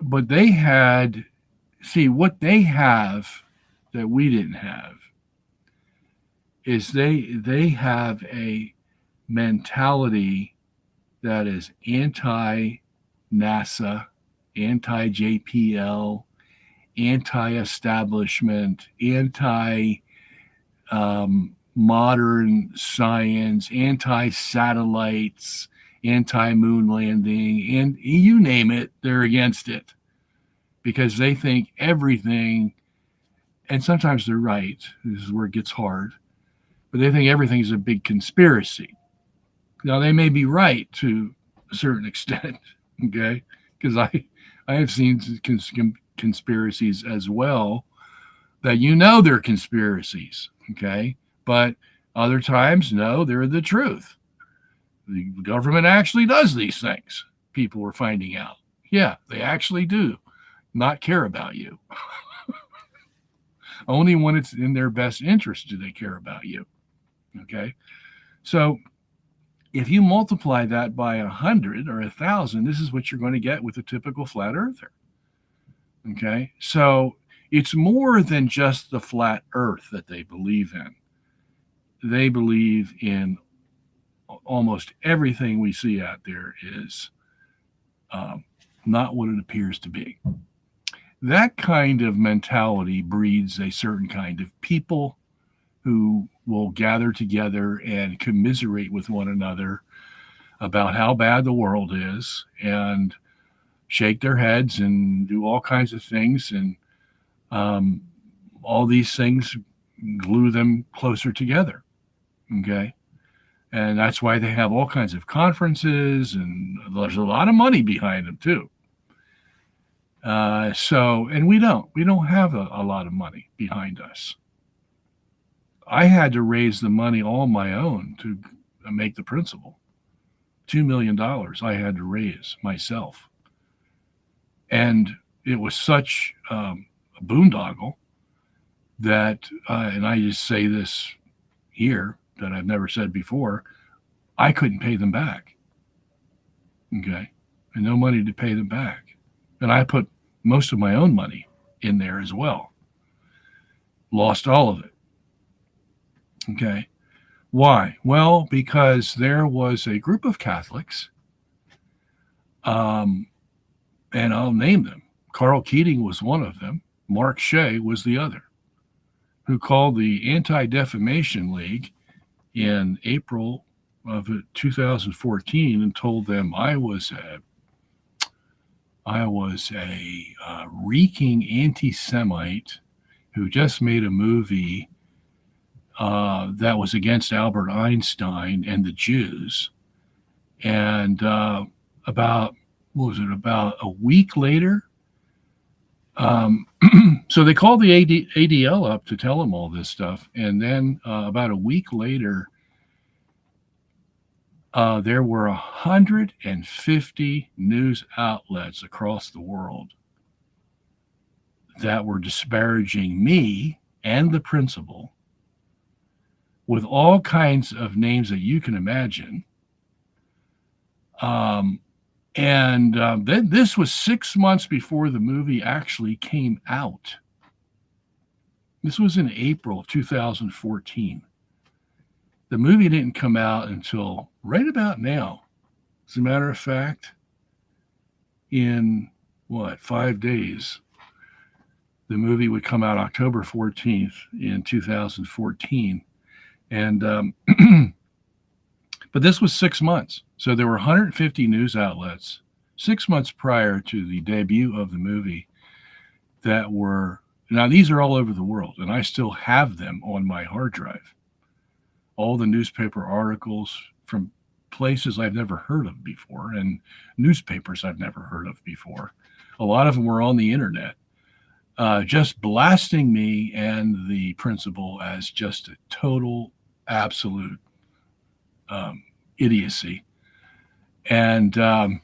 S1: But they had, what they have that we didn't have is they have a mentality that is anti-NASA, anti-JPL, anti-establishment, anti-modern science, anti-satellites, anti-moon landing, and you name it, they're against it because they think everything, and sometimes they're right, this is where it gets hard, but they think everything is a big conspiracy. Now, they may be right to a certain extent, okay, because I have seen conspiracies as well that they're conspiracies, okay, but other times, no, they're the truth. The government actually does these things. People are finding out. Yeah, they actually do not care about you. Only when it's in their best interest do they care about you, okay? So if you multiply that by 100 or 1,000, this is what you're going to get with a typical flat earther. Okay, so it's more than just the flat earth that they believe in. They believe in almost everything we see out there is not what it appears to be. That kind of mentality breeds a certain kind of people who will gather together and commiserate with one another about how bad the world is and shake their heads and do all kinds of things. And all these things glue them closer together. Okay. And that's why they have all kinds of conferences, and there's a lot of money behind them too. And we don't have a lot of money behind us. I had to raise the money all on my own to make The Principle. $2 million I had to raise myself. And it was such a boondoggle that, and I just say this here that I've never said before, I couldn't pay them back. Okay. And no money to pay them back. And I put most of my own money in there as well. Lost all of it. Okay. Why? Well, because there was a group of Catholics, and I'll name them. Carl Keating was one of them. Mark Shea was the other, who called the Anti-Defamation League in April of 2014 and told them I was a reeking anti-Semite who just made a movie that was against Albert Einstein and the Jews. And about a week later, so they called the ADL up to tell them all this stuff. And then about a week later, there were 150 news outlets across the world that were disparaging me and The Principle with all kinds of names that you can imagine. Then this was 6 months before the movie actually came out. This was in April of 2014. The movie didn't come out until right about now. As a matter of fact, in 5 days, the movie would come out October 14th in 2014. And But this was 6 months. So there were 150 news outlets 6 months prior to the debut of the movie that were, now these are all over the world, and I still have them on my hard drive. All the newspaper articles from places I've never heard of before and newspapers I've never heard of before. A lot of them were on the internet, just blasting me and the principal as just a total, absolute idiocy. And so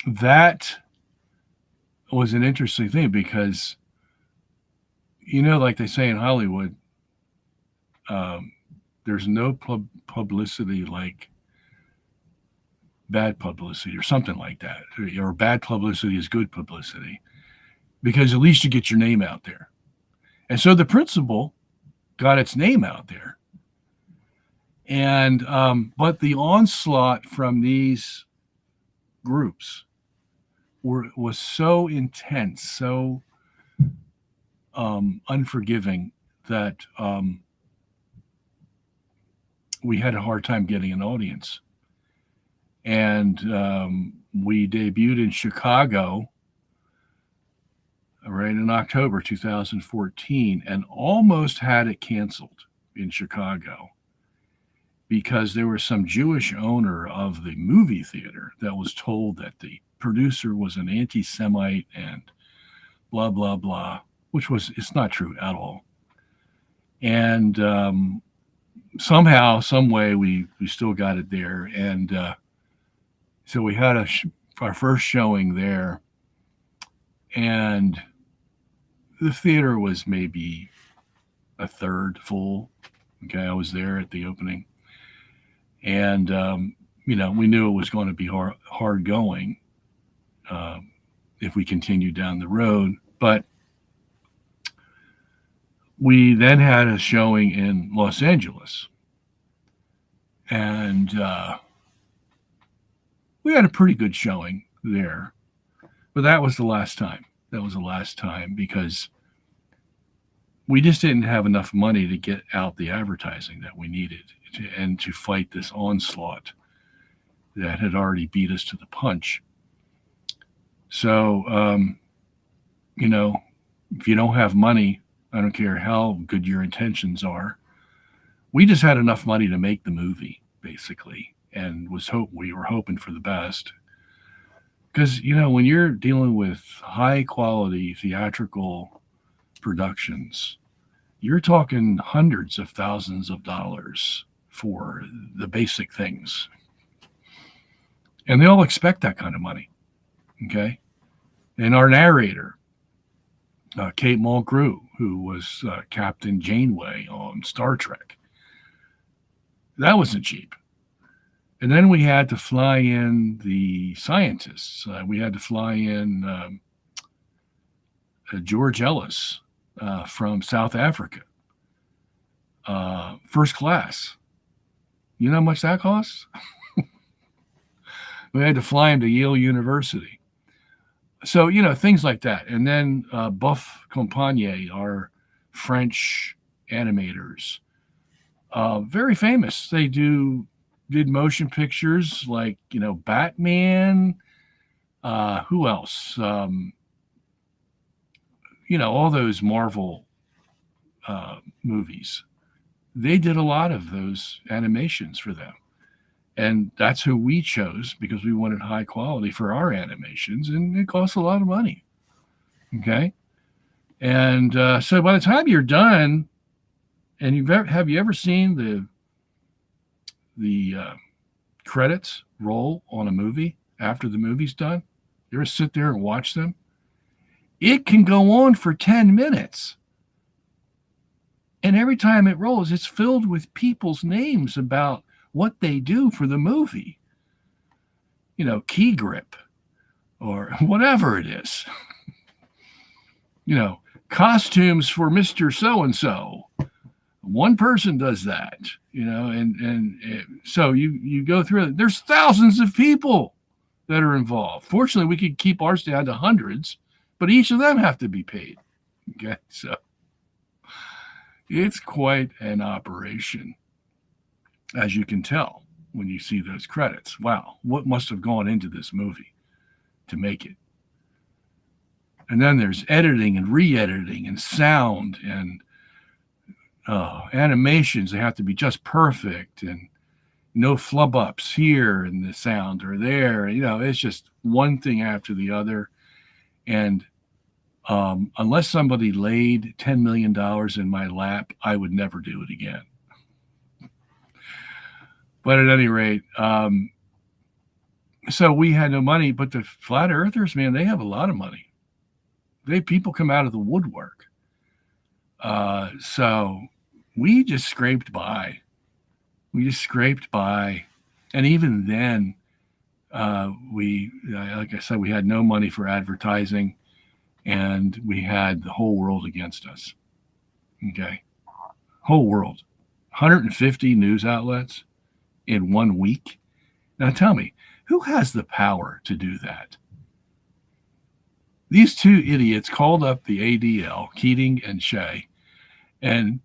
S1: that was an interesting thing because, like they say in Hollywood, there's no publicity like bad publicity or something like that. Or bad publicity is good publicity because at least you get your name out there. And so the principal got its name out there. And but the onslaught from these groups was so intense, so unforgiving that we had a hard time getting an audience. And we debuted in Chicago right in October 2014 and almost had it canceled in Chicago because there was some Jewish owner of the movie theater that was told that the producer was an anti-Semite and blah, blah, blah, it's not true at all. And somehow, some way, we still got it there. And so we had our first showing there, and the theater was maybe a third full. Okay, I was there at the opening. And, we knew it was going to be hard going if we continued down the road. But we then had a showing in Los Angeles. And we had a pretty good showing there. But that was the last time. That was the last time because we just didn't have enough money to get out the advertising that we needed and to fight this onslaught that had already beat us to the punch. So, if you don't have money, I don't care how good your intentions are. We just had enough money to make the movie, basically, and we were hoping for the best. Because, when you're dealing with high quality theatrical productions, you're talking hundreds of thousands of dollars for the basic things. And they all expect that kind of money. Okay. And our narrator, Kate Mulgrew, who was Captain Janeway on Star Trek, that wasn't cheap. And then we had to fly in the scientists. We had to fly in George Ellis from South Africa, first class. You know how much that costs? We had to fly him to Yale University. So, things like that. And then Buff Compagne, our French animators, very famous. They did motion pictures like, Batman. Who else? All those Marvel movies. They did a lot of those animations for them. And that's who we chose because we wanted high quality for our animations, and it costs a lot of money. Okay. And so by the time you're done, and have you ever seen the credits roll on a movie after the movie's done? You ever sit there and watch them? It can go on for 10 minutes. And every time it rolls, it's filled with people's names about what they do for the movie. Key grip or whatever it is. Costumes for Mr. So-and-so. One person does that, so you go through it. There's thousands of people that are involved. Fortunately, we could keep ours down to hundreds, but each of them have to be paid. Okay, so it's quite an operation, as you can tell when you see those credits. Wow, what must have gone into this movie to make it? And then there's editing and re-editing and sound and animations. They have to be just perfect and no flub ups here in the sound or there. It's just one thing after the other. And unless somebody laid $10 million in my lap, I would never do it again. But at any rate, so we had no money, but the flat earthers, man, they have a lot of money. People come out of the woodwork. So we just scraped by. And even then, like I said, we had no money for advertising, and we had the whole world against us. Okay. Whole world. 150 news outlets in 1 week. Now tell me, who has the power to do that? These two idiots called up the ADL, Keating and Shea, and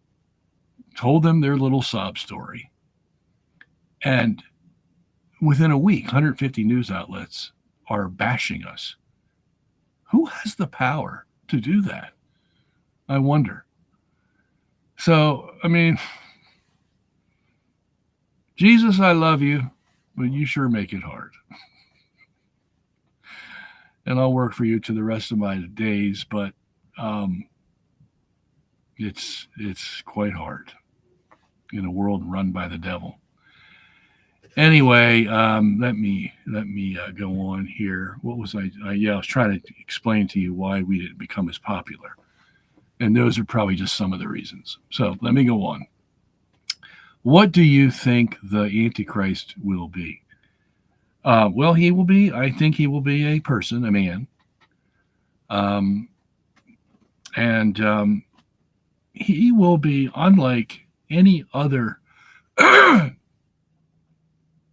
S1: told them their little sob story. And within a week, 150 news outlets are bashing us. Who has the power to do that? I wonder. So, I mean, Jesus, I love you, but you sure make it hard. And I'll work for you to the rest of my days, but it's quite hard in a world run by the devil. Anyway, let me go on here. What was I? I was trying to explain to you why we didn't become as popular, and those are probably just some of the reasons. So let me go on. What do you think the Antichrist will be? Well, I think he will be a person, a man. And he will be unlike any other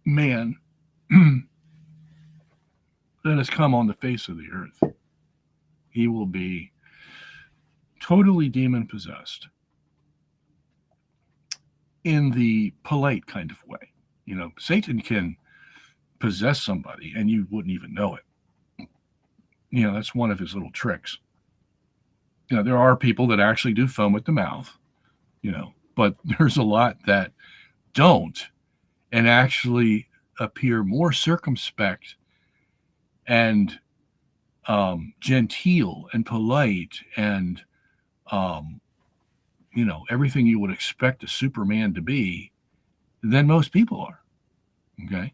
S1: man that has come on the face of the earth. He will be totally demon possessed in the polite kind of way. Satan can possess somebody and you wouldn't even know it. That's one of his little tricks. There are people that actually do foam at the mouth, but there's a lot that don't and actually appear more circumspect and genteel and polite and everything you would expect a Superman to be than most people are. Okay,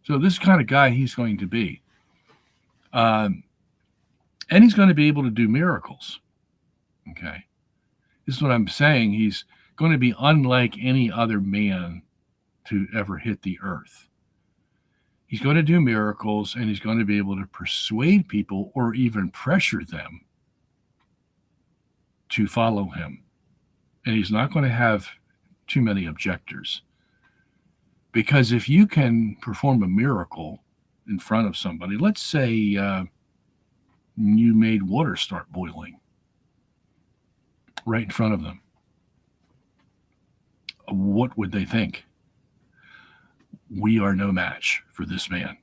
S1: so this kind of guy he's going to be, and he's going to be able to do miracles. Okay, this is what I'm saying. He's going to be unlike any other man to ever hit the earth. He's going to do miracles, and he's going to be able to persuade people or even pressure them to follow him. And he's not going to have too many objectors. Because if you can perform a miracle in front of somebody, let's say you made water start boiling right in front of them, what would they think? We are no match for this man.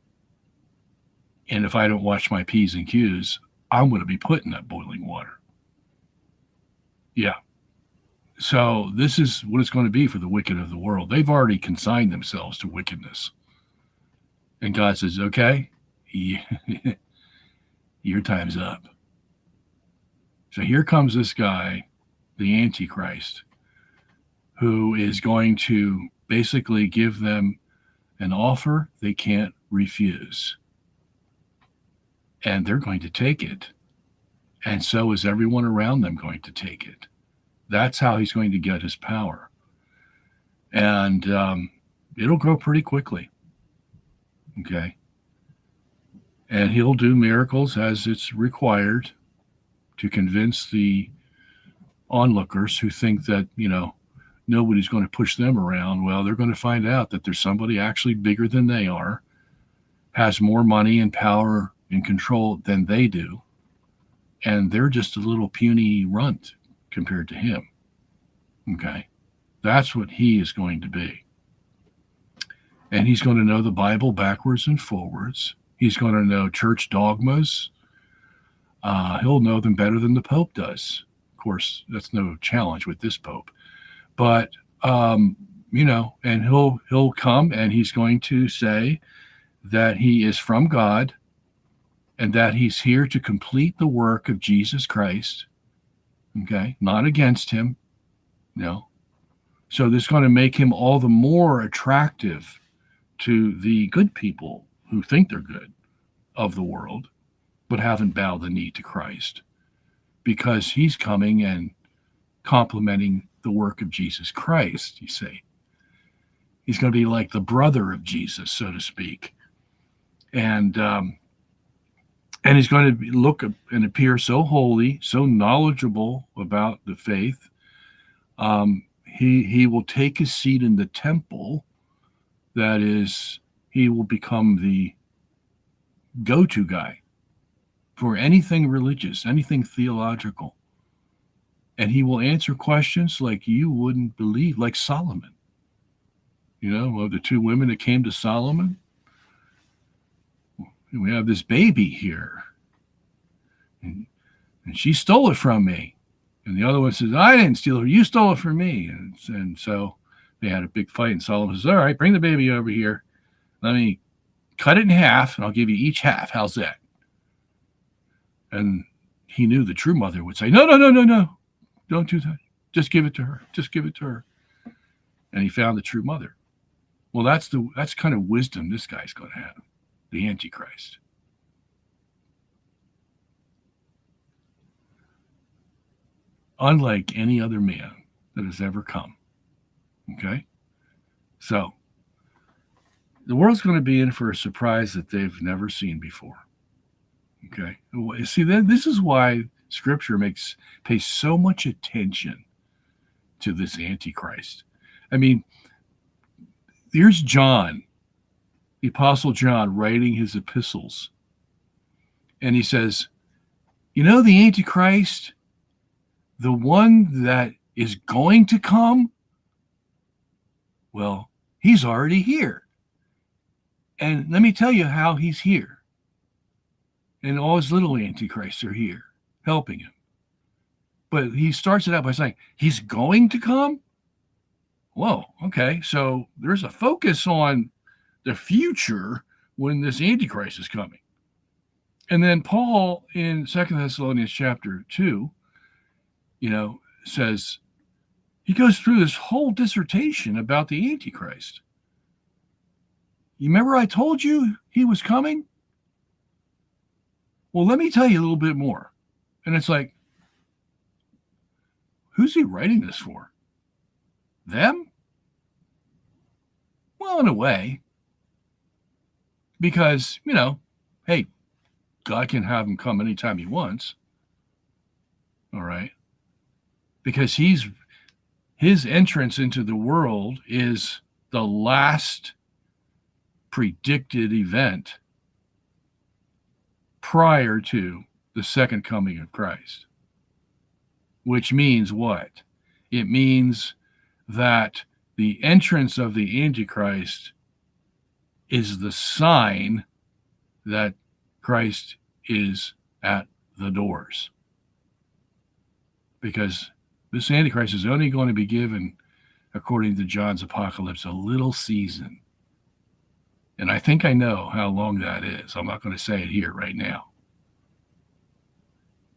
S1: And if I don't watch my P's and Q's, I'm going to be put in that boiling water. Yeah. So this is what it's going to be for the wicked of the world. They've already consigned themselves to wickedness. And God says, okay, your time's up. So here comes this guy, the Antichrist, who is going to basically give them an offer they can't refuse. And they're going to take it. And so is everyone around them going to take it. That's how he's going to get his power. And it'll go pretty quickly. Okay. And he'll do miracles as it's required to convince the onlookers who think that, nobody's going to push them around. Well, they're going to find out that there's somebody actually bigger than they are, has more money and power and control than they do. and they're just a little puny runt compared to him. Okay? That's what he is going to be. And he's going to know the Bible backwards and forwards. He's going to know church dogmas. He'll know them better than the Pope does. Of course, that's no challenge with this Pope. But and he'll come and he's going to say that he is from God and that he's here to complete the work of Jesus Christ. Okay, not against him. No. So this is going to make him all the more attractive to the good people who think they're good of the world, but haven't bowed the knee to Christ, because he's coming and complimenting the work of Jesus Christ, you see. He's going to be like the brother of Jesus, so to speak. And he's going to look and appear so holy, so knowledgeable about the faith. He will take his seat in the temple. That is, he will become the go-to guy for anything religious, anything theological. And he will answer questions like you wouldn't believe, like Solomon. Of the two women that came to Solomon, we have this baby here, and she stole it from me. And the other one says, I didn't steal it, you stole it from me. And so they had a big fight, and Solomon says, all right, bring the baby over here. Let me cut it in half, and I'll give you each half. How's that? And he knew the true mother would say, no, don't do that. Just give it to her. Just give it to her. And he found the true mother. Well, that's kind of wisdom this guy's going to have, the Antichrist. Unlike any other man that has ever come. Okay? So, the world's going to be in for a surprise that they've never seen before. Okay? See, this is why Scripture pays so much attention to this Antichrist. I mean, here's John, the Apostle John, writing his epistles. And he says, the Antichrist, the one that is going to come, well, he's already here. And let me tell you how he's here. And all his little antichrists are here, helping him. But he starts it out by saying, he's going to come? Whoa, okay. So there's a focus on the future when this Antichrist is coming. And then Paul in 2 Thessalonians chapter 2, says, he goes through this whole dissertation about the Antichrist. You remember I told you he was coming? Well, let me tell you a little bit more. And it's like, who's he writing this for? Them? Well, in a way. Because, hey, God can have him come anytime he wants. All right? Because his entrance into the world is the last predicted event prior to the second coming of Christ. Which means what? It means that the entrance of the Antichrist is the sign that Christ is at the doors. Because this Antichrist is only going to be given, according to John's Apocalypse, a little season. And I think I know how long that is. I'm not going to say it here right now.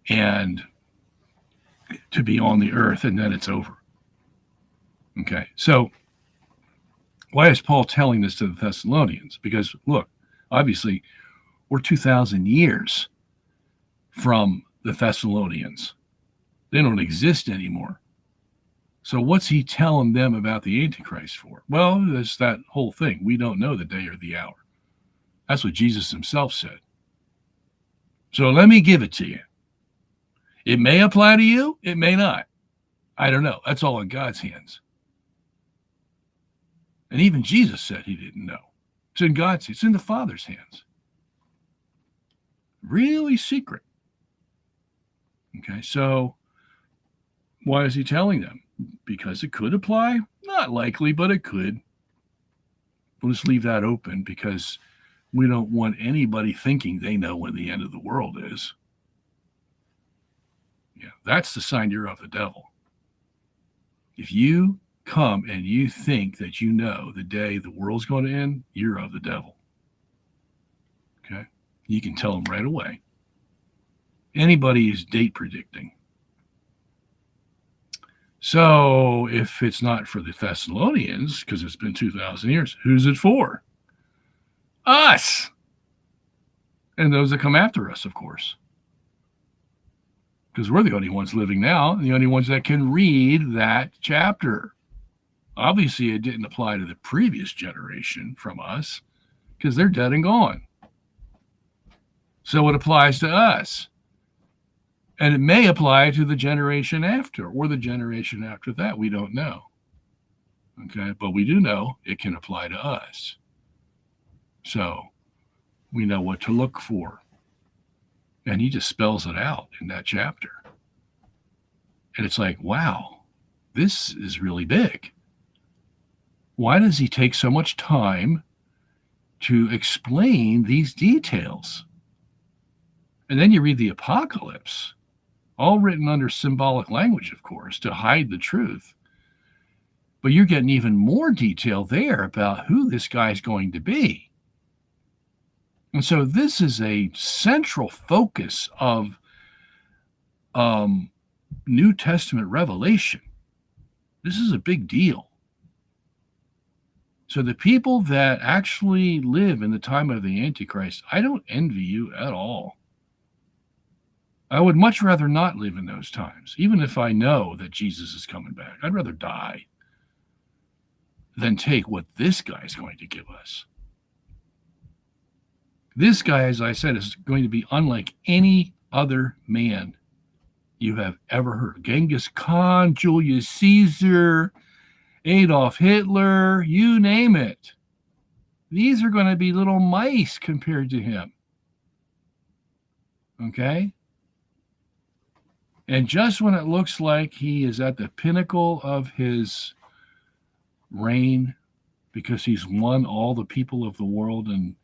S1: And to be on the earth, and then it's over. Okay, so why is Paul telling this to the Thessalonians? Because, look, obviously, we're 2,000 years from the Thessalonians. They don't exist anymore. So what's he telling them about the Antichrist for? Well, it's that whole thing. We don't know the day or the hour. That's what Jesus himself said. So let me give it to you. It may apply to you. It may not. I don't know. That's all in God's hands. And even Jesus said he didn't know. It's in God's hands. It's in the Father's hands. Really secret. Okay, so why is he telling them? Because it could apply? Not likely, but it could. We'll just leave that open because we don't want anybody thinking they know when the end of the world is. Yeah, that's the sign you're of the devil. If you come and you think that you know the day the world's going to end, you're of the devil. Okay? You can tell them right away. Anybody is date predicting. So if it's not for the Thessalonians, because it's been 2,000 years, who's it for? Us! And those that come after us, of course. Because we're the only ones living now, and the only ones that can read that chapter. Obviously, it didn't apply to the previous generation from us, because they're dead and gone. So it applies to us. And it may apply to the generation after, or the generation after that. We don't know. Okay, but we do know it can apply to us. So we know what to look for. And he just spells it out in that chapter. And it's like, wow, this is really big. Why does he take so much time to explain these details? And then you read the Apocalypse, all written under symbolic language, of course, to hide the truth. But you're getting even more detail there about who this guy's going to be. And so this is a central focus of New Testament revelation. This is a big deal. So the people that actually live in the time of the Antichrist, I don't envy you at all. I would much rather not live in those times, even if I know that Jesus is coming back. I'd rather die than take what this guy's going to give us. This guy, as I said, is going to be unlike any other man you have ever heard. Genghis Khan, Julius Caesar, Adolf Hitler, you name it. These are going to be little mice compared to him. Okay? And just when it looks like he is at the pinnacle of his reign, because he's won all the people of the world, and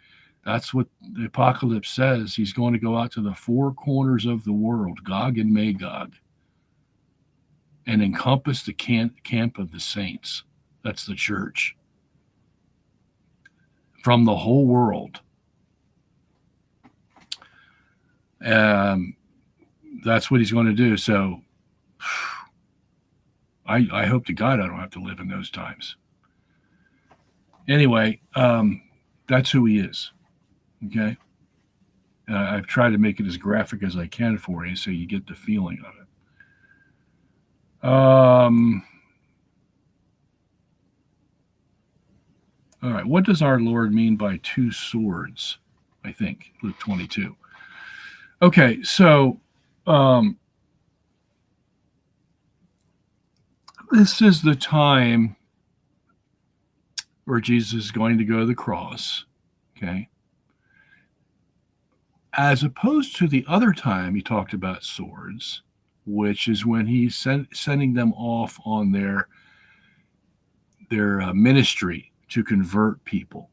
S1: that's what the Apocalypse says. He's going to go out to the four corners of the world, Gog and Magog, and encompass the camp of the saints. That's the church. From the whole world. That's what he's going to do. So I hope to God I don't have to live in those times. Anyway, that's who he is. Okay? I've tried to make it as graphic as I can for you so you get the feeling of it. All right. What does our Lord mean by two swords? I think, Luke 22. Okay, so this is the time where Jesus is going to go to the cross, okay? As opposed to the other time he talked about swords, which is when he's sending them off on their ministry to convert people.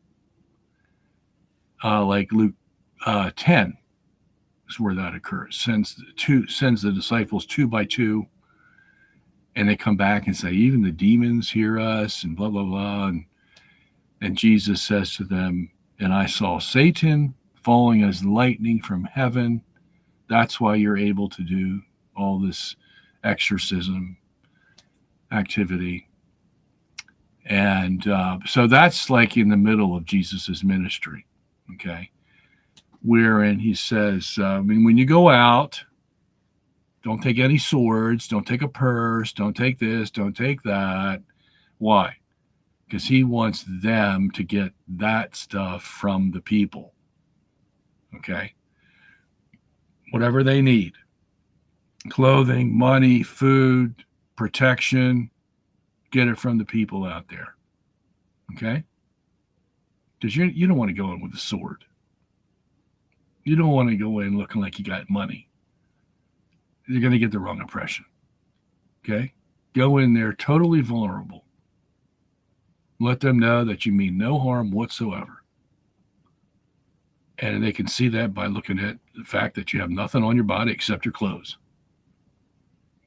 S1: Like Luke 10 is where that occurs. Sends the disciples 2 by 2, and they come back and say, even the demons hear us, and blah, blah, blah. And Jesus says to them, and I saw Satan falling as lightning from heaven. That's why you're able to do all this exorcism activity. And so that's like in the middle of Jesus's ministry, okay? Wherein he says, when you go out, don't take any swords, don't take a purse, don't take this, don't take that. Why? Because he wants them to get that stuff from the people. Okay? Whatever they need. Clothing, money, food, protection, get it from the people out there. Okay? Because you don't want to go in with a sword. You don't want to go in looking like you got money. you're going to get the wrong impression. Okay? Go in there totally vulnerable. Let them know that you mean no harm whatsoever. And they can see that by looking at the fact that you have nothing on your body except your clothes.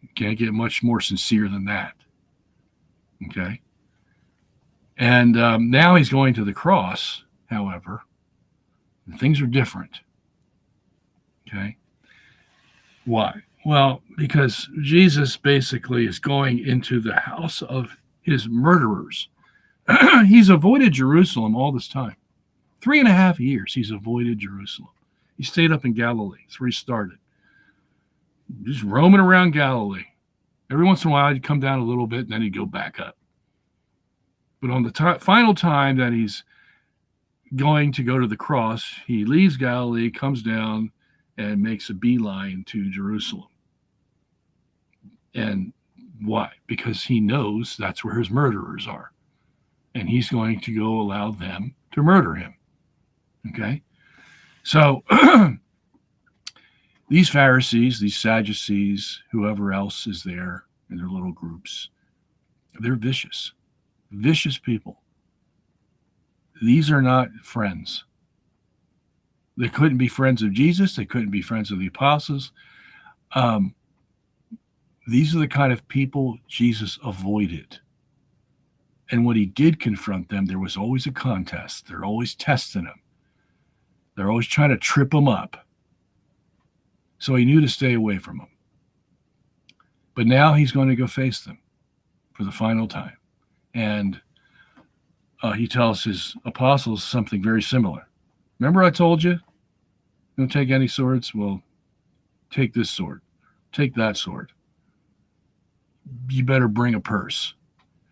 S1: You can't get much more sincere than that. Okay? And now he's going to the cross, however, and things are different. Okay? Why? Well, because Jesus basically is going into the house of his murderers. He's avoided Jerusalem all this time. 3.5 years he's avoided Jerusalem. He stayed up in Galilee. That's where he started. Just roaming around Galilee. Every once in a while he'd come down a little bit and then he'd go back up. But on the final time that he's going to go to the cross, he leaves Galilee, comes down, and makes a beeline to Jerusalem. And why? Because he knows that's where his murderers are. And he's going to go allow them to murder him. Okay? So these Pharisees, these Sadducees, whoever else is there in their little groups, they're vicious. Vicious people. These are not friends. They couldn't be friends of Jesus. They couldn't be friends of the apostles. These are the kind of people Jesus avoided. And when he did confront them, there was always a contest. They're always testing him. They're always trying to trip him up. So he knew to stay away from them. But now he's going to go face them for the final time. And he tells his apostles something very similar. Remember I told you, don't take any swords? Well, take this sword. Take that sword. You better bring a purse.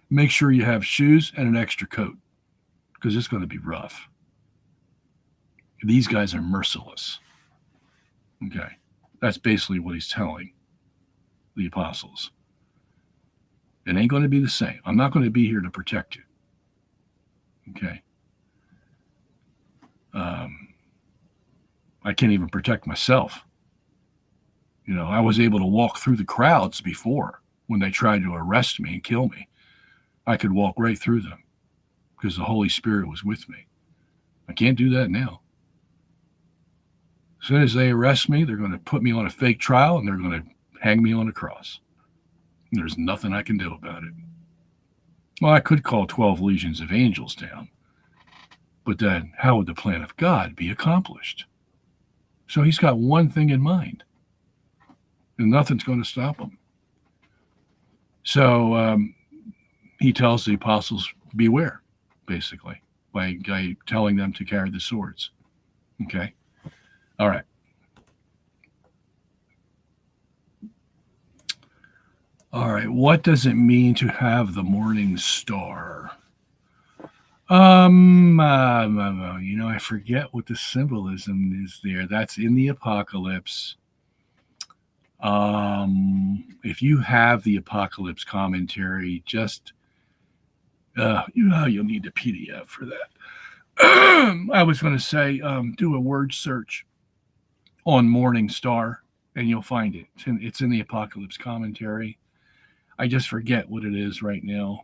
S1: Make sure you have shoes and an extra coat because it's going to be rough. These guys are merciless. Okay. That's basically what he's telling the apostles. It ain't going to be the same. I'm not going to be here to protect you. Okay. I can't even protect myself. You know, I was able to walk through the crowds before when they tried to arrest me and kill me. I could walk right through them because the Holy Spirit was with me. I can't do that now. As soon as they arrest me, they're going to put me on a fake trial and they're going to hang me on a cross. And there's nothing I can do about it. Well, I could call 12 legions of angels down, but then how would the plan of God be accomplished? So he's got one thing in mind, and nothing's going to stop him. So he tells the apostles, beware, basically, by telling them to carry the swords. Okay? All right. All right. What does it mean to have the morning star? I forget what the symbolism is there. That's in the Apocalypse. If you have the Apocalypse commentary, just you'll need a PDF for that. I was going to say, do a word search on Morning Star, and you'll find it. It's in the Apocalypse commentary. I just forget what it is right now.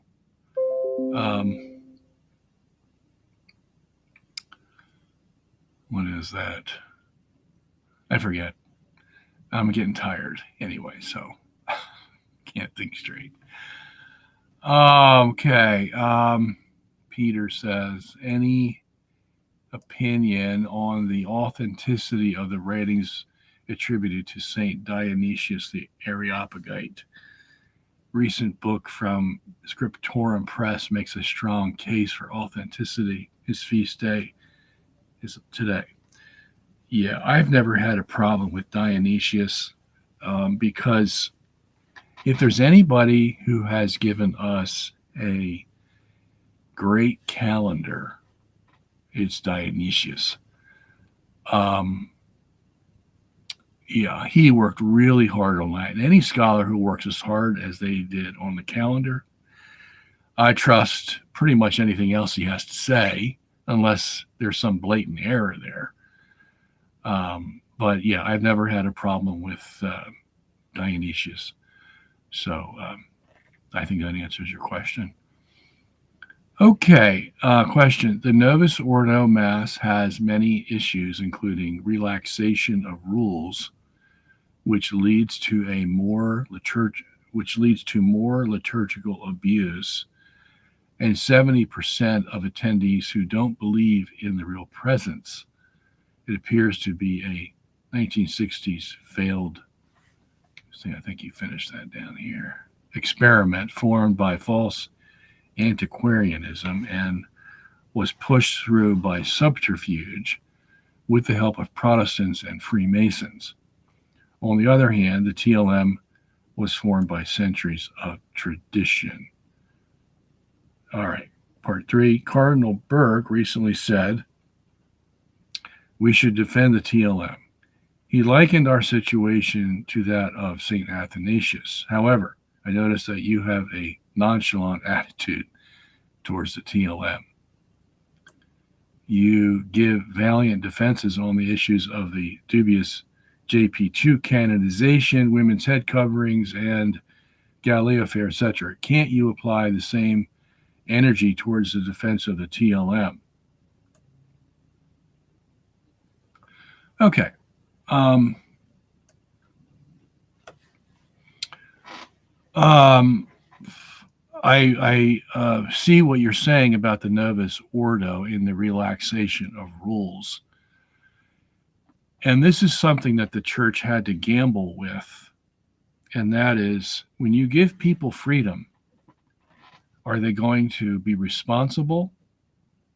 S1: What is that? I forget. I'm getting tired anyway, so can't think straight. Okay. Peter says, any opinion on the authenticity of the writings attributed to Saint Dionysius the Areopagite? Recent book from Scriptorum Press makes a strong case for authenticity. His feast day is today. Yeah, I've never had a problem with Dionysius because if there's anybody who has given us a great calendar, it's Dionysius. Yeah, he worked really hard on that. And any scholar who works as hard as they did on the calendar, I trust pretty much anything else he has to say, unless there's some blatant error there. But yeah, I've never had a problem with Dionysius. So I think that answers your question. Okay, question. The Novus Ordo Mass has many issues, including relaxation of rules, which leads to more liturgical abuse, and 70% of attendees who don't believe in the real presence. It appears to be a 1960s failed, I think you finished that down here, experiment formed by false antiquarianism and was pushed through by subterfuge with the help of Protestants and Freemasons. On the other hand, the TLM was formed by centuries of tradition. All right, part 3. Cardinal Burke recently said we should defend the TLM. He likened our situation to that of St. Athanasius. However, I noticed that you have a nonchalant attitude towards the TLM. You give valiant defenses on the issues of the dubious JP2 canonization, women's head coverings, and Galileo affair, etc. Can't you apply the same energy towards the defense of the TLM? Okay. I see what you're saying about the Novus Ordo in the relaxation of rules. And this is something that the church had to gamble with. And that is, when you give people freedom, are they going to be responsible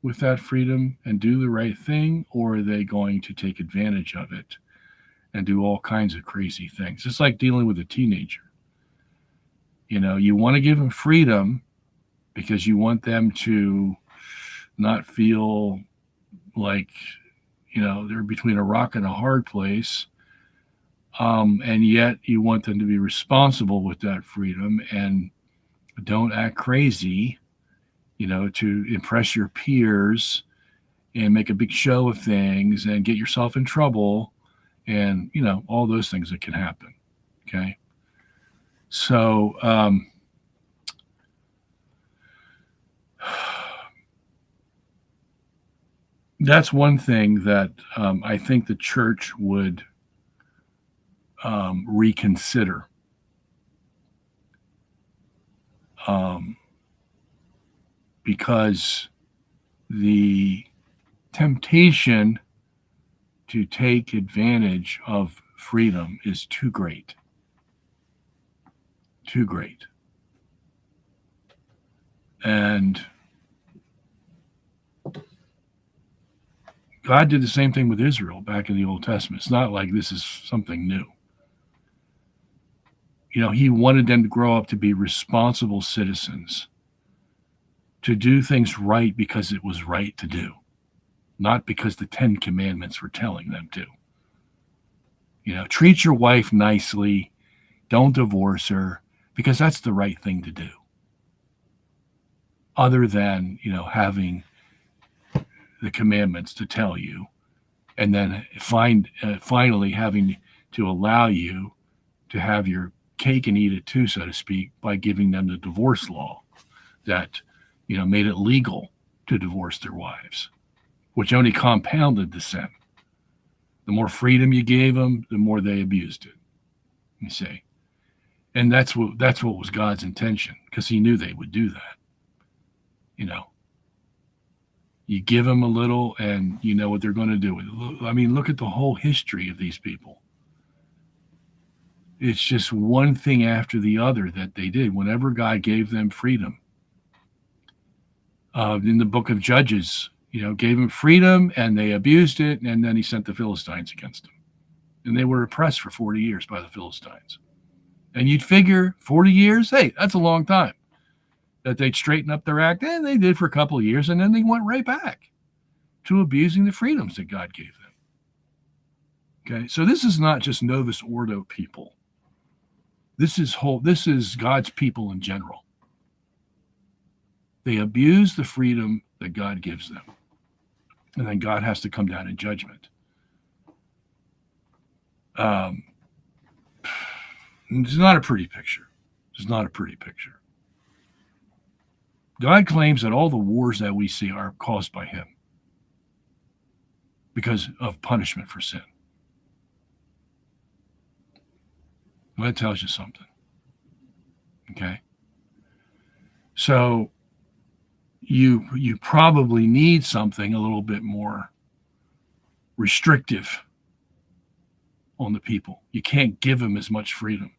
S1: with that freedom and do the right thing, or are they going to take advantage of it and do all kinds of crazy things? It's like dealing with a teenager. You know, you want to give them freedom because you want them to not feel like, you know, they're between a rock and a hard place. And yet you want them to be responsible with that freedom and don't act crazy, you know, to impress your peers and make a big show of things and get yourself in trouble and, you know, all those things that can happen. Okay. So, that's one thing that I think the church would reconsider. Because the temptation to take advantage of freedom is too great. Too great. And God did the same thing with Israel back in the Old Testament. It's not like this is something new. You know, he wanted them to grow up to be responsible citizens, to do things right because it was right to do, not because the 10 Commandments were telling them to. You know, treat your wife nicely, don't divorce her, because that's the right thing to do. Other than, you know, having the commandments to tell you, and then finally having to allow you to have your cake and eat it too, so to speak, by giving them the divorce law that, you know, made it legal to divorce their wives, which only compounded the sin. The more freedom you gave them, the more they abused it. You see, and that's what was God's intention, because He knew they would do that. You know, you give them a little, and you know what they're going to do with it. I mean, look at the whole history of these people. It's just one thing after the other that they did. Whenever God gave them freedom, in the book of Judges, you know, gave them freedom and they abused it, and then He sent the Philistines against them. And they were oppressed for 40 years by the Philistines. And you'd figure 40 years, hey, that's a long time, that they'd straighten up their act. And they did for a couple of years, and then they went right back to abusing the freedoms that God gave them. Okay, so this is not just Novus Ordo people. This is God's people in general. They abuse the freedom that God gives them. And then God has to come down in judgment. It's not a pretty picture. It's not a pretty picture. God claims that all the wars that we see are caused by him because of punishment for sin. Well, that tells you something. Okay. So you probably need something a little bit more restrictive on the people. You can't give them as much freedom.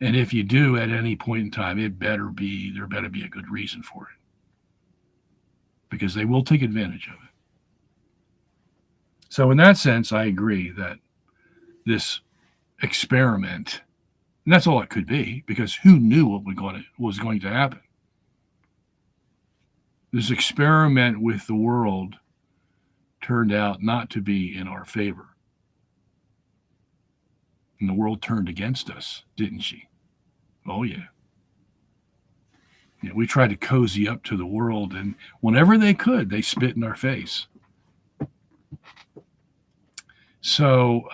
S1: And if you do at any point in time, there better be a good reason for it. Because they will take advantage of it. So in that sense, I agree that this experiment, and that's all it could be, because who knew what was going to happen? This experiment with the world turned out not to be in our favor. And the world turned against us, didn't she? Oh, yeah. Yeah, we tried to cozy up to the world, and whenever they could, they spit in our face. So,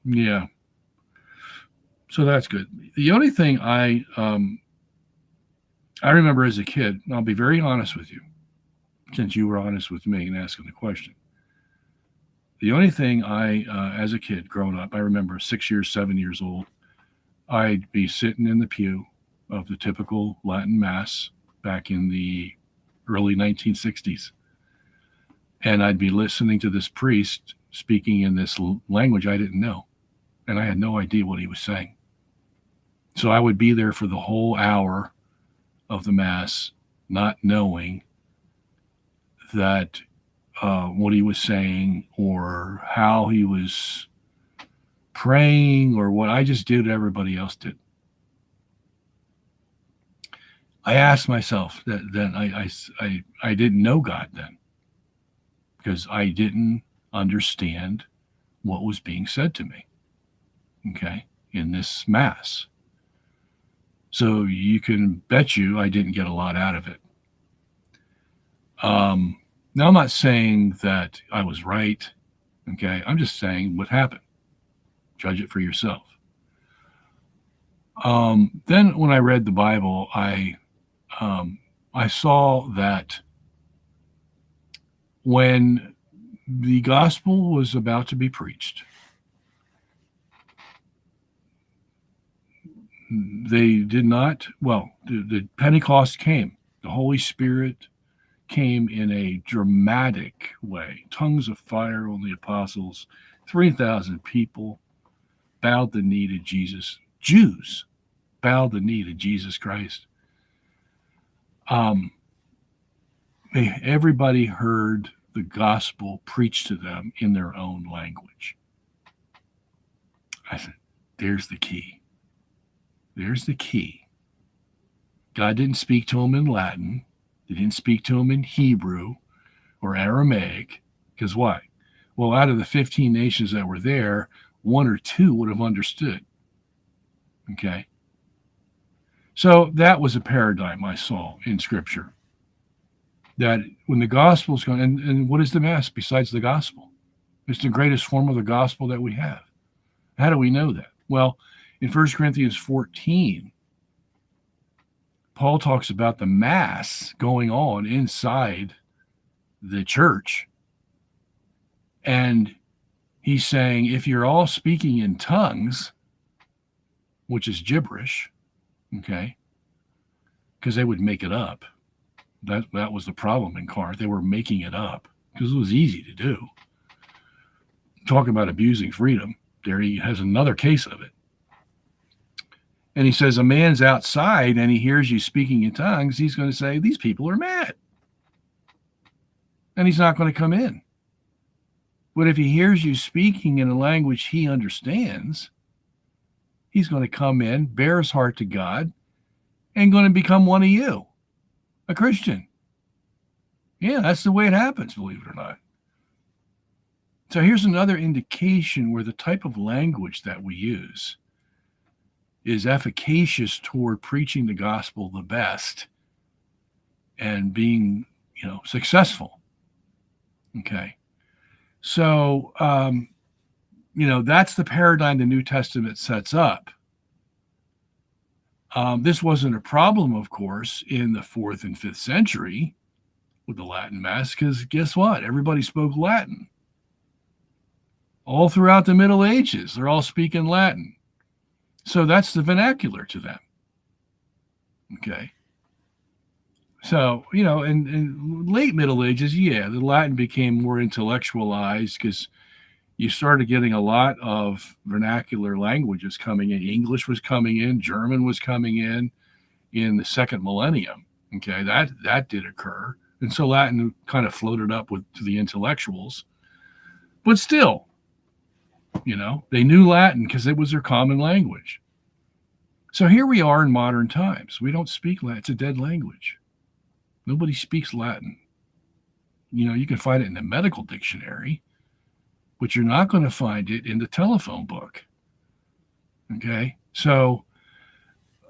S1: yeah. So that's good. The only thing I remember as a kid, and I'll be very honest with you, since you were honest with me and asking the question. The only thing as a kid growing up, I remember 6 years, 7 years old, I'd be sitting in the pew of the typical Latin Mass back in the early 1960s. And I'd be listening to this priest speaking in this language I didn't know. And I had no idea what he was saying. So I would be there for the whole hour of the Mass, not knowing that what he was saying or how he was praying or what. I just did what everybody else did. I asked myself that then I didn't know God then because I didn't understand what was being said to me, okay, in this Mass. So you can bet you I didn't get a lot out of it. Now, I'm not saying that I was right, okay? I'm just saying what happened. Judge it for yourself. Then when I read the Bible, I saw that when the gospel was about to be preached, they did not, well, the Pentecost came. The Holy Spirit came in a dramatic way. Tongues of fire on the apostles, 3,000 people bowed the knee to Jesus. Jews bowed the knee to Jesus Christ. Everybody heard the gospel preached to them in their own language. I said, there's the key. There's the key. God didn't speak to them in Latin. He didn't speak to them in Hebrew or Aramaic. Because why? Well, out of the 15 nations that were there, 1 or 2 would have understood. Okay? So that was a paradigm I saw in Scripture. That when the gospel is going, and what is the Mass besides the gospel? It's the greatest form of the gospel that we have. How do we know that? Well, in 1 Corinthians 14, Paul talks about the Mass going on inside the church. And he's saying, if you're all speaking in tongues, which is gibberish, okay, because they would make it up. That was the problem in Corinth. They were making it up because it was easy to do. Talk about abusing freedom. There he has another case of it. And he says, a man's outside and he hears you speaking in tongues, he's going to say, these people are mad. And he's not going to come in. But if he hears you speaking in a language he understands, he's going to come in, bear his heart to God, and going to become one of you, a Christian. Yeah, that's the way it happens, believe it or not. So here's another indication where the type of language that we use is efficacious toward preaching the gospel the best and being, successful. Okay. So, that's the paradigm the New Testament sets up. This wasn't a problem, of course, in the 4th and 5th century with the Latin Mass, because guess what? Everybody spoke Latin. All throughout the Middle Ages, they're all speaking Latin. So that's the vernacular to them. Okay. So, in late Middle Ages, the Latin became more intellectualized because you started getting a lot of vernacular languages coming in. English was coming in, German was coming in the second millennium. Okay, that did occur. And so Latin kind of floated up to the intellectuals. But still, they knew Latin because it was their common language. So here we are in modern times. We don't speak Latin. It's a dead language. Nobody speaks Latin. You can find it in the medical dictionary, but you're not going to find it in the telephone book. Okay? So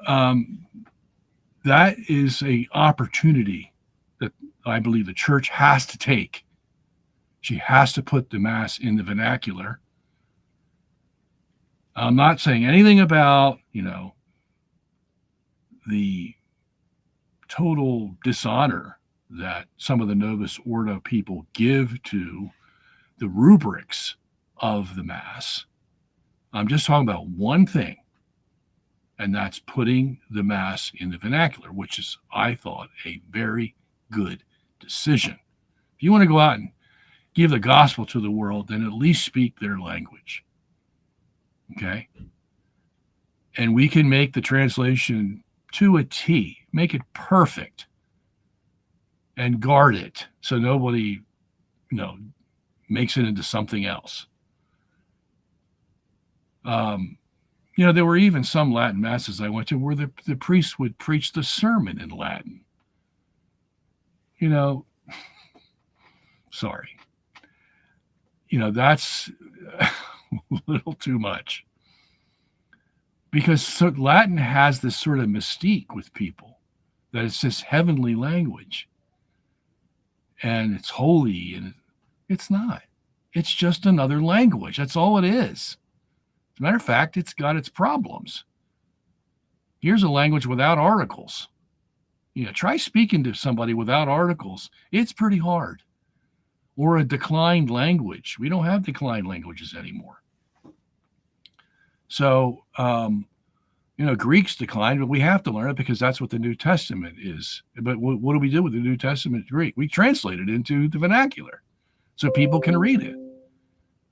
S1: that is an opportunity that I believe the church has to take. She has to put the Mass in the vernacular. I'm not saying anything about, the total dishonor that some of the Novus Ordo people give to the rubrics of the Mass. I'm just talking about one thing, and that's putting the Mass in the vernacular, which is, I thought, a very good decision. If you want to go out and give the gospel to the world, then at least speak their language. Okay? And we can make the translation to a T, make it perfect, and guard it so nobody, makes it into something else. There were even some Latin masses I went to where the priest would preach the sermon in Latin. Sorry. That's a little too much. Because Latin has this sort of mystique with people, that it's this heavenly language. And it's holy, and it's not. It's just another language. That's all it is. As a matter of fact, it's got its problems. Here's a language without articles. Try speaking to somebody without articles. It's pretty hard. Or a declined language. We don't have declined languages anymore. So, Greek's declined, but we have to learn it because that's what the New Testament is. But what do we do with the New Testament Greek? We translate it into the vernacular so people can read it.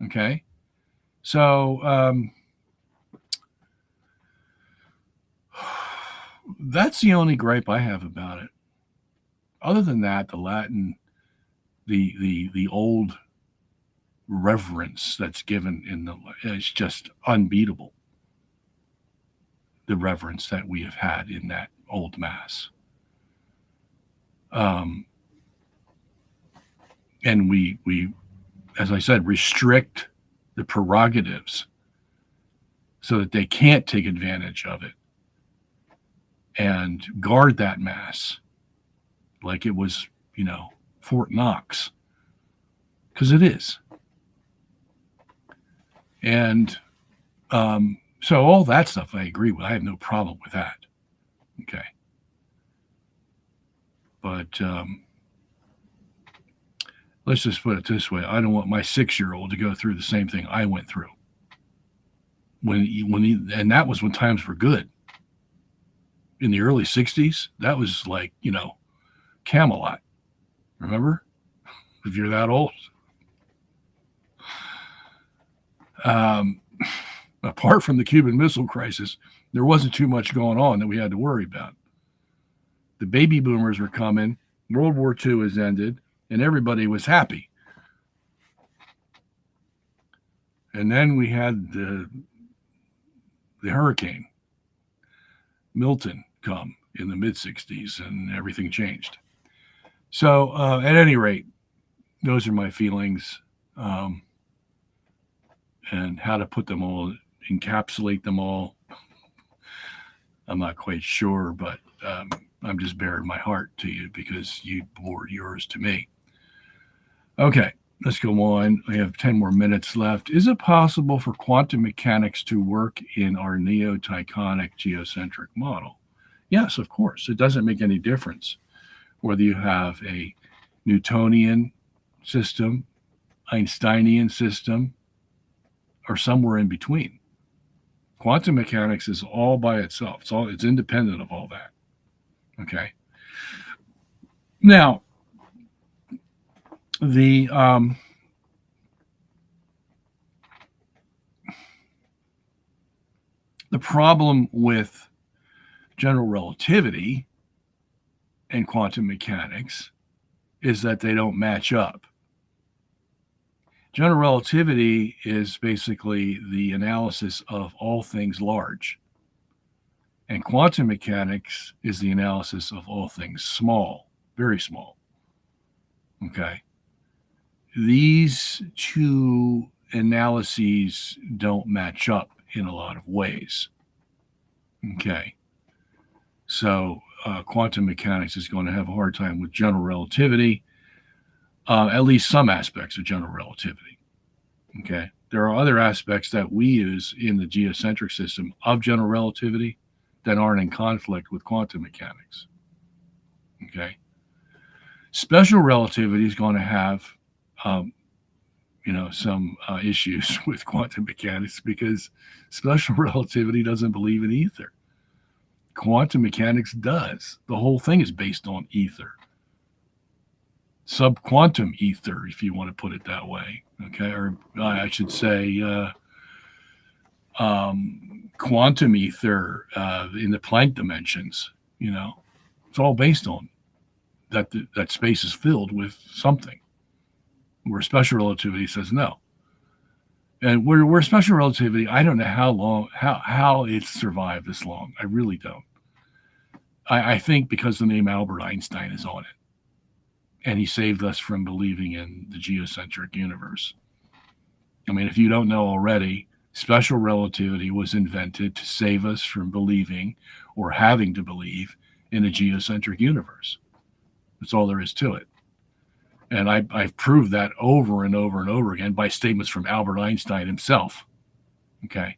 S1: Okay? So, that's the only gripe I have about it. Other than that, the Latin, the old reverence that's given is just unbeatable. The reverence that we have had in that old Mass. And we, as I said, restrict the prerogatives so that they can't take advantage of it, and guard that Mass like it was, Fort Knox, because it is. And so all that stuff I agree with. I have no problem with that. Okay. But let's just put it this way. I don't want my 6-year-old to go through the same thing I went through. And that was when times were good. In the early 60s, that was like, Camelot. Remember? If you're that old. Apart from the Cuban Missile Crisis, there wasn't too much going on that we had to worry about. The baby boomers were coming, World War II has ended, and everybody was happy. And then we had the hurricane, Milton, come in the mid-60s, and everything changed. So at any rate, those are my feelings, and how to put them all, encapsulate them all. I'm not quite sure, but I'm just bearing my heart to you because you poured yours to me. Okay, let's go on. We have 10 more minutes left. Is it possible for quantum mechanics to work in our neo-Tychonic geocentric model? Yes, of course. It doesn't make any difference whether you have a Newtonian system, Einsteinian system, or somewhere in between. Quantum mechanics is all by itself. It's independent of all that. Okay. Now, the problem with general relativity and quantum mechanics is that they don't match up. General relativity is basically the analysis of all things large, and quantum mechanics is the analysis of all things small, very small. Okay. These two analyses don't match up in a lot of ways. Okay. So quantum mechanics is going to have a hard time with general relativity, at least some aspects of general relativity. Okay. There are other aspects that we use in the geocentric system of general relativity that aren't in conflict with quantum mechanics. Okay. Special relativity is going to have, some issues with quantum mechanics because special relativity doesn't believe in ether. Quantum mechanics does. The whole thing is based on ether. Subquantum ether, if you want to put it that way. Okay. Or I should say quantum ether in the Planck dimensions. It's all based on that space is filled with something, where special relativity says no. And where special relativity, I don't know how it's survived this long. I really don't. I think because the name Albert Einstein is on it, and he saved us from believing in the geocentric universe. I mean, if you don't know already, special relativity was invented to save us from believing or having to believe in a geocentric universe. That's all there is to it. And I've proved that over and over and over again by statements from Albert Einstein himself. Okay.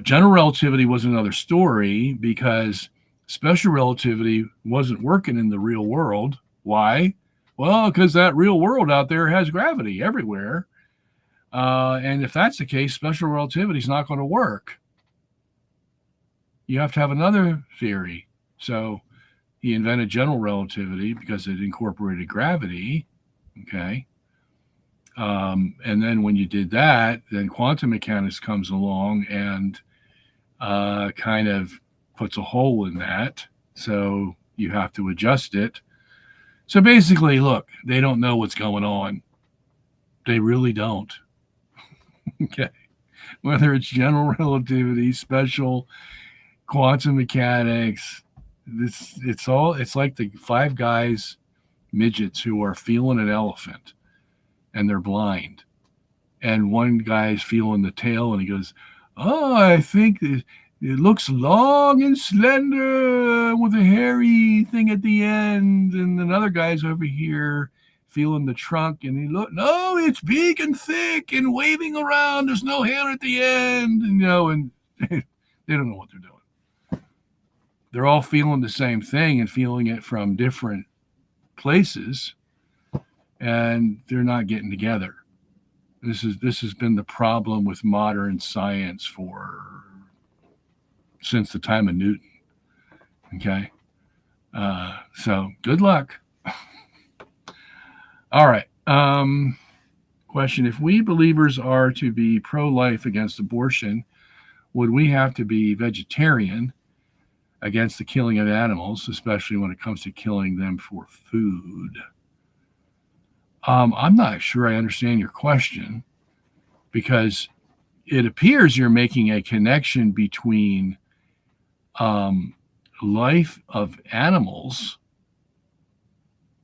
S1: General relativity was another story because special relativity wasn't working in the real world. Why? Well, because that real world out there has gravity everywhere. And if that's the case, special relativity is not going to work. You have to have another theory. So he invented general relativity because it incorporated gravity. Okay. And then when you did that, then quantum mechanics comes along and kind of puts a hole in that. So you have to adjust it. So basically, look, they don't know what's going on. They really don't. Okay. Whether it's general relativity, special, quantum mechanics, it's like the five guys, midgets, who are feeling an elephant and they're blind. And one guy's feeling the tail and he goes, "Oh, I think it looks long and slender with a hairy thing at the end." And another guy's over here feeling the trunk and he look, "No, it's big and thick and waving around. There's no hair at the end." And they don't know what they're doing. They're all feeling the same thing and feeling it from different places, and they're not getting together. This has been the problem with modern science since the time of Newton. Okay, so good luck. All right. Question: if we believers are to be pro-life against abortion, would we have to be vegetarian against the killing of animals, especially when it comes to killing them for food? I'm not sure I understand your question, because it appears you're making a connection between life of animals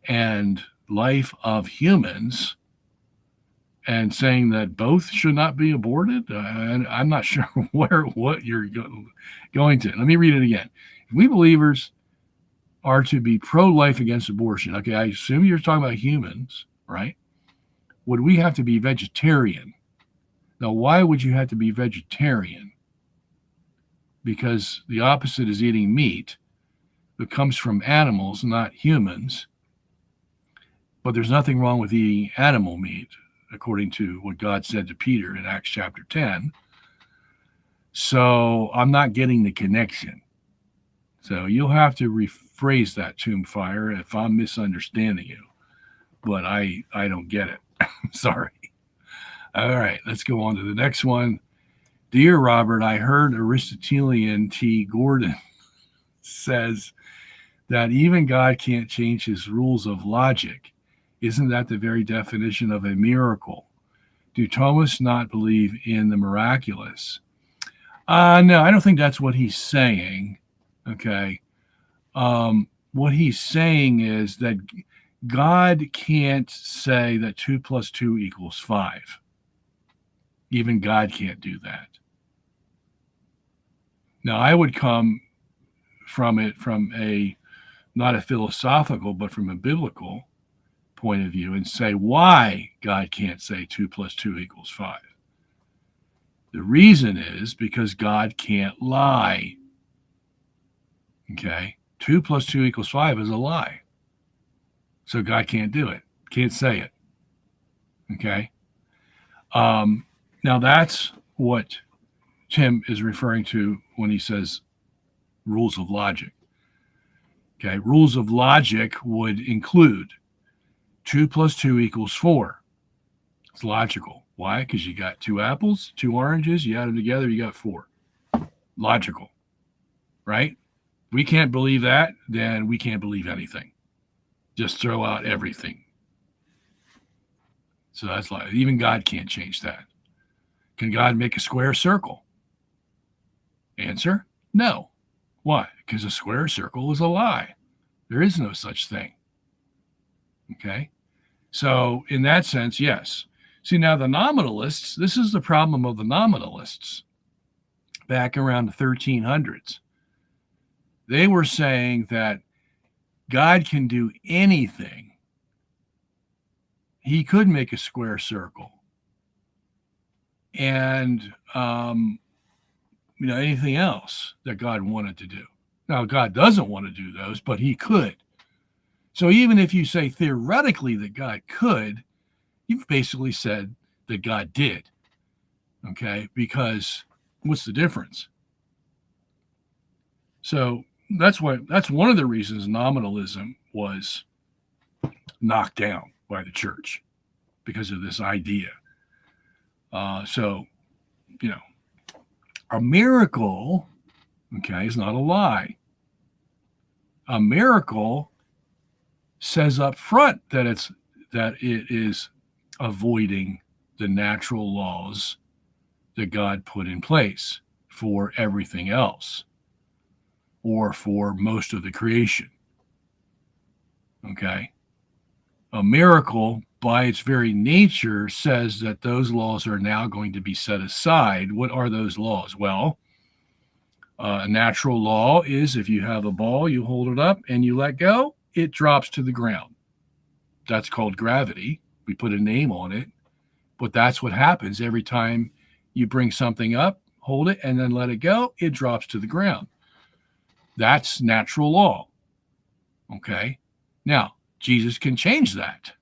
S1: and life of humans, and saying that both should not be aborted. I'm not sure what you're going to. Let me read it again. If we believers are to be pro-life against abortion, okay, I assume you're talking about humans, right? would we have to be vegetarian? Now, why would you have to be vegetarian? Because the opposite is eating meat that comes from animals, not humans. But there's nothing wrong with eating animal meat, according to what God said to Peter in Acts chapter 10. So I'm not getting the connection. So you'll have to rephrase that, Tomb Fire, if I'm misunderstanding you. But I don't get it. Sorry. All right, let's go on to the next one. Dear Robert, I heard Aristotelian T. Gordon says that even God can't change his rules of logic. Isn't that the very definition of a miracle? Do Thomists not believe in the miraculous? No, I don't think that's what he's saying. Okay. What he's saying is that God can't say that 2 plus 2 equals 5. Even God can't do that. Now, I would come from it from not a philosophical, but from a biblical point of view and say why God can't say 2 plus 2 equals 5. The reason is because God can't lie. Okay? 2 plus 2 equals 5 is a lie. So God can't do it, can't say it. Okay? Now that's what Tim is referring to when he says rules of logic. Okay? Rules of logic would include 2 plus 2 equals 4. It's logical. Why? Because you got 2 apples, 2 oranges, you add them together, you got 4. Logical. Right? We can't believe that, then we can't believe anything. Just throw out everything. So that's like, even God can't change that. Can God make a square circle? Answer, no. Why? Because a square circle is a lie. There is no such thing. Okay? So in that sense, yes. See, now the nominalists, this is the problem of the nominalists back around the 1300s. They were saying that God can do anything. He could make a square circle. And, anything else that God wanted to do. Now, God doesn't want to do those, but he could. So even if you say theoretically that God could, you've basically said that God did. Okay? Because what's the difference? So that's one of the reasons nominalism was knocked down by the church, because of this idea. A miracle, okay, is not a lie. A miracle says up front that it is avoiding the natural laws that God put in place for everything else, or for most of the creation. Okay? A miracle, by its very nature, says that those laws are now going to be set aside. What are those laws? Well, a natural law is if you have a ball, you hold it up and you let go, it drops to the ground. That's called gravity. We put a name on it, but that's what happens every time you bring something up, hold it, and then let it go, it drops to the ground. That's natural law. Okay? Now, Jesus can change that.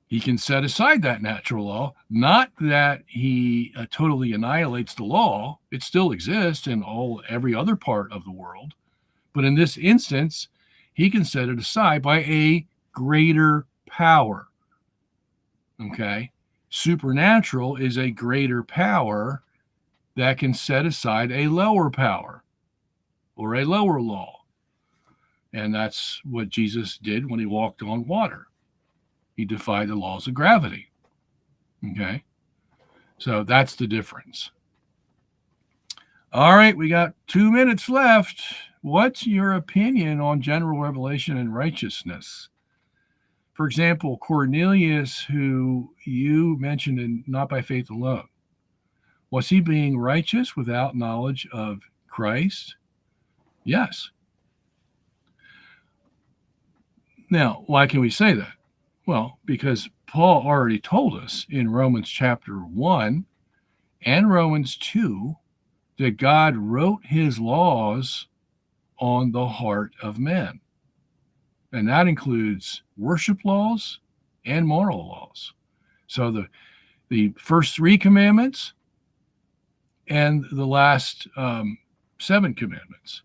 S1: He can set aside that natural law, not that he totally annihilates the law. It still exists in every other part of the world. But in this instance, he can set it aside by a greater power. Okay? Supernatural is a greater power that can set aside a lower power or a lower law. And that's what Jesus did when he walked on water. He defied the laws of gravity. Okay? So that's the difference. All right, we got 2 minutes left. What's your opinion on general revelation and righteousness? For example, Cornelius, who you mentioned in Not by Faith Alone, was he being righteous without knowledge of Christ? Yes. Now, why can we say that? Well, because Paul already told us in Romans chapter 1 and Romans 2 that God wrote his laws on the heart of men. And that includes worship laws and moral laws. So the first 3 commandments and the last 7 commandments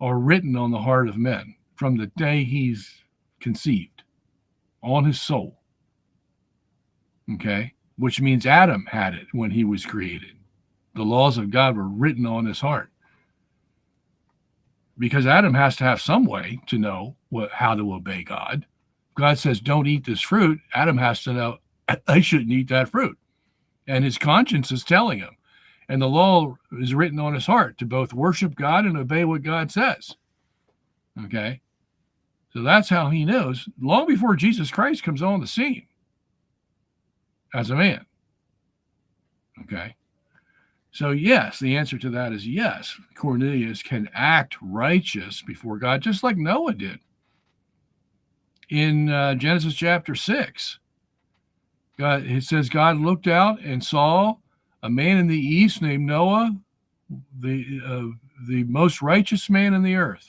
S1: are written on the heart of men from the day he's conceived, on his soul. Okay? Which means Adam had it when he was created. The laws of God were written on his heart. Because Adam has to have some way to know how to obey God. God says, don't eat this fruit. Adam has to know, I shouldn't eat that fruit. And his conscience is telling him. And the law is written on his heart to both worship God and obey what God says. Okay? So that's how he knows, long before Jesus Christ comes on the scene as a man. Okay? So yes, the answer to that is yes. Cornelius can act righteous before God, just like Noah did. In Genesis chapter 6, it says God looked out and saw a man in the east named Noah, the most righteous man in the earth.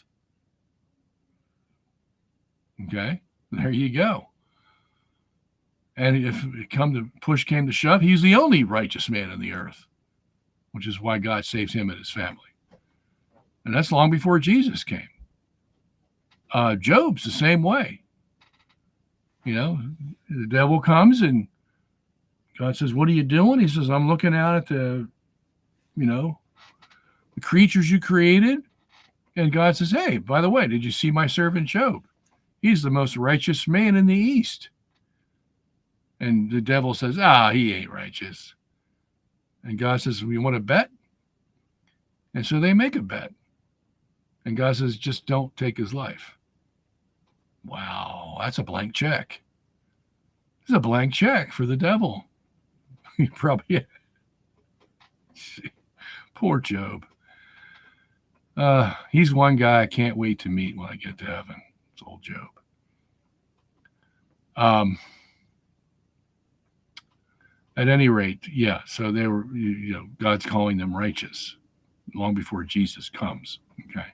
S1: Okay, there you go. And if push came to shove, he's the only righteous man in the earth, which is why God saves him and his family. And that's long before Jesus came. Job's the same way. You know, the devil comes and God says, what are you doing? He says, I'm looking out at the creatures you created. And God says, hey, by the way, did you see my servant Job? He's the most righteous man in the East. And the devil says, he ain't righteous. And God says, we want to bet? And so they make a bet. And God says, just don't take his life. Wow, that's a blank check. It's a blank check for the devil. You probably, poor Job. He's one guy I can't wait to meet when I get to heaven. It's old Job. At any rate, yeah, so they were, God's calling them righteous long before Jesus comes. Okay.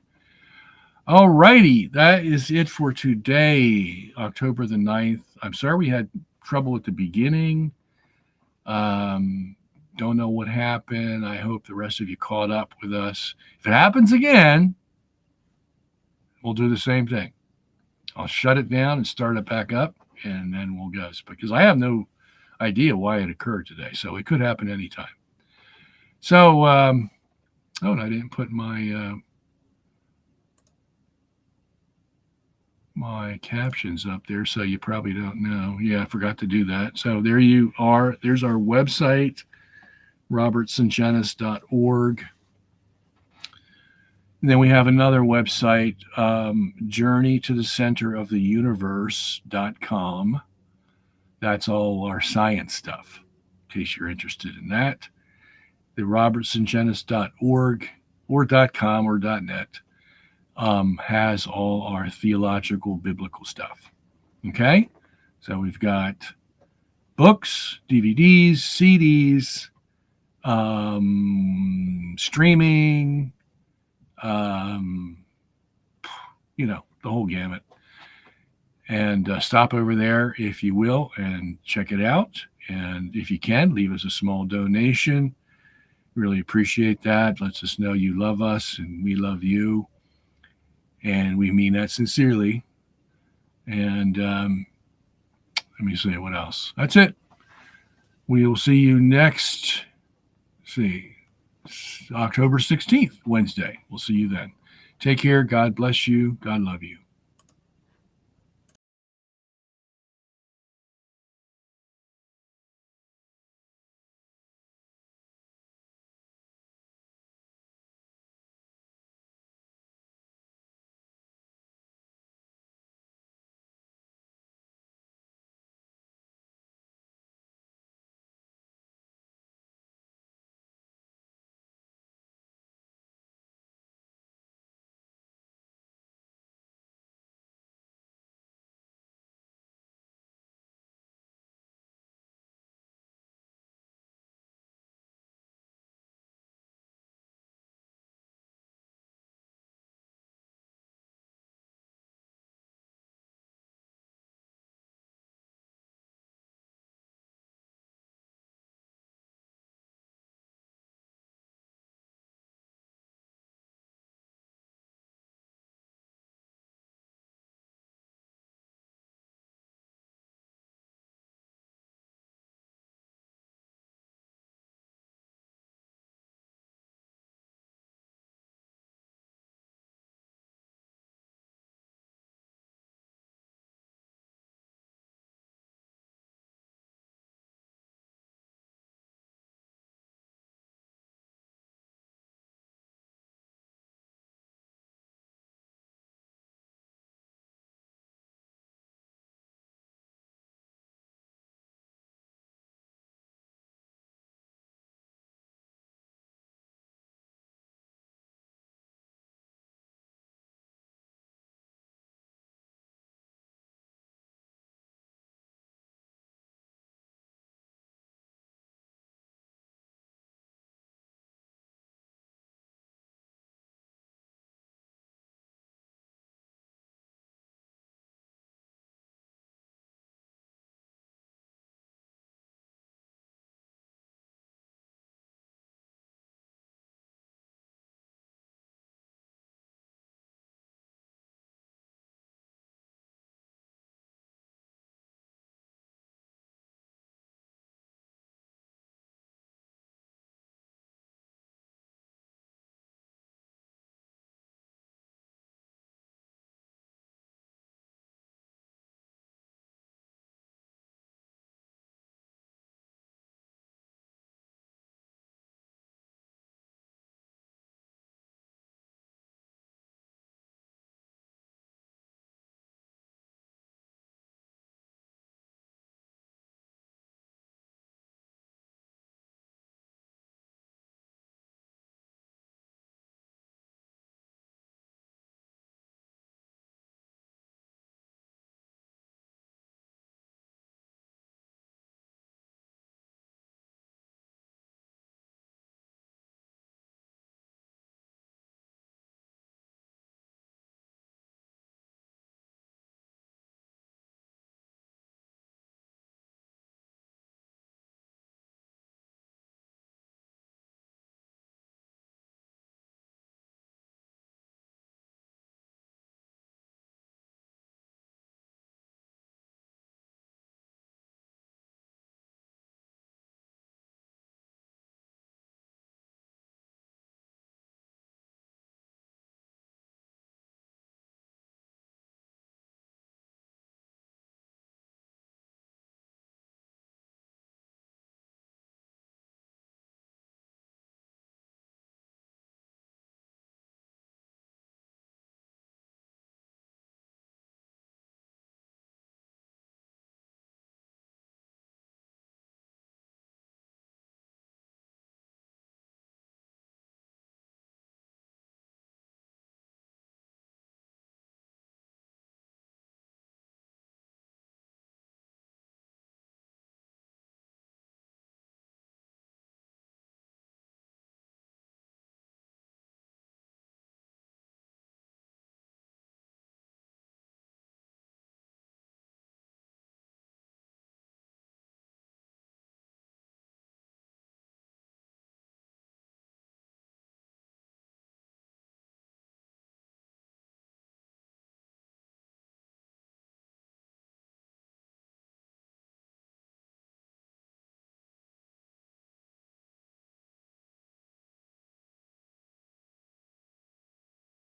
S1: All righty. That is it for today, October the 9th. I'm sorry we had trouble at the beginning. Don't know what happened. I hope the rest of you caught up with us. If it happens again, we'll do the same thing. I'll shut it down and start it back up, and then we'll go. Because I have no idea why it occurred today, so it could happen anytime. So, and I didn't put my my captions up there, so you probably don't know. Yeah, I forgot to do that. So there you are. There's our website, robertsungenis.org. And then we have another website, journeytothecenteroftheuniverse.com. That's all our science stuff, in case you're interested in that. The robertsungenis.org or .com or .net has all our theological, biblical stuff. Okay? So we've got books, DVDs, CDs, streaming, the whole gamut. And stop over there, if you will, and check it out. And if you can, leave us a small donation. Really appreciate that. Lets us know you love us and we love you. And we mean that sincerely. And let me see what else. That's it. We will see you next, October 16th, Wednesday. We'll see you then. Take care. God bless you. God love you.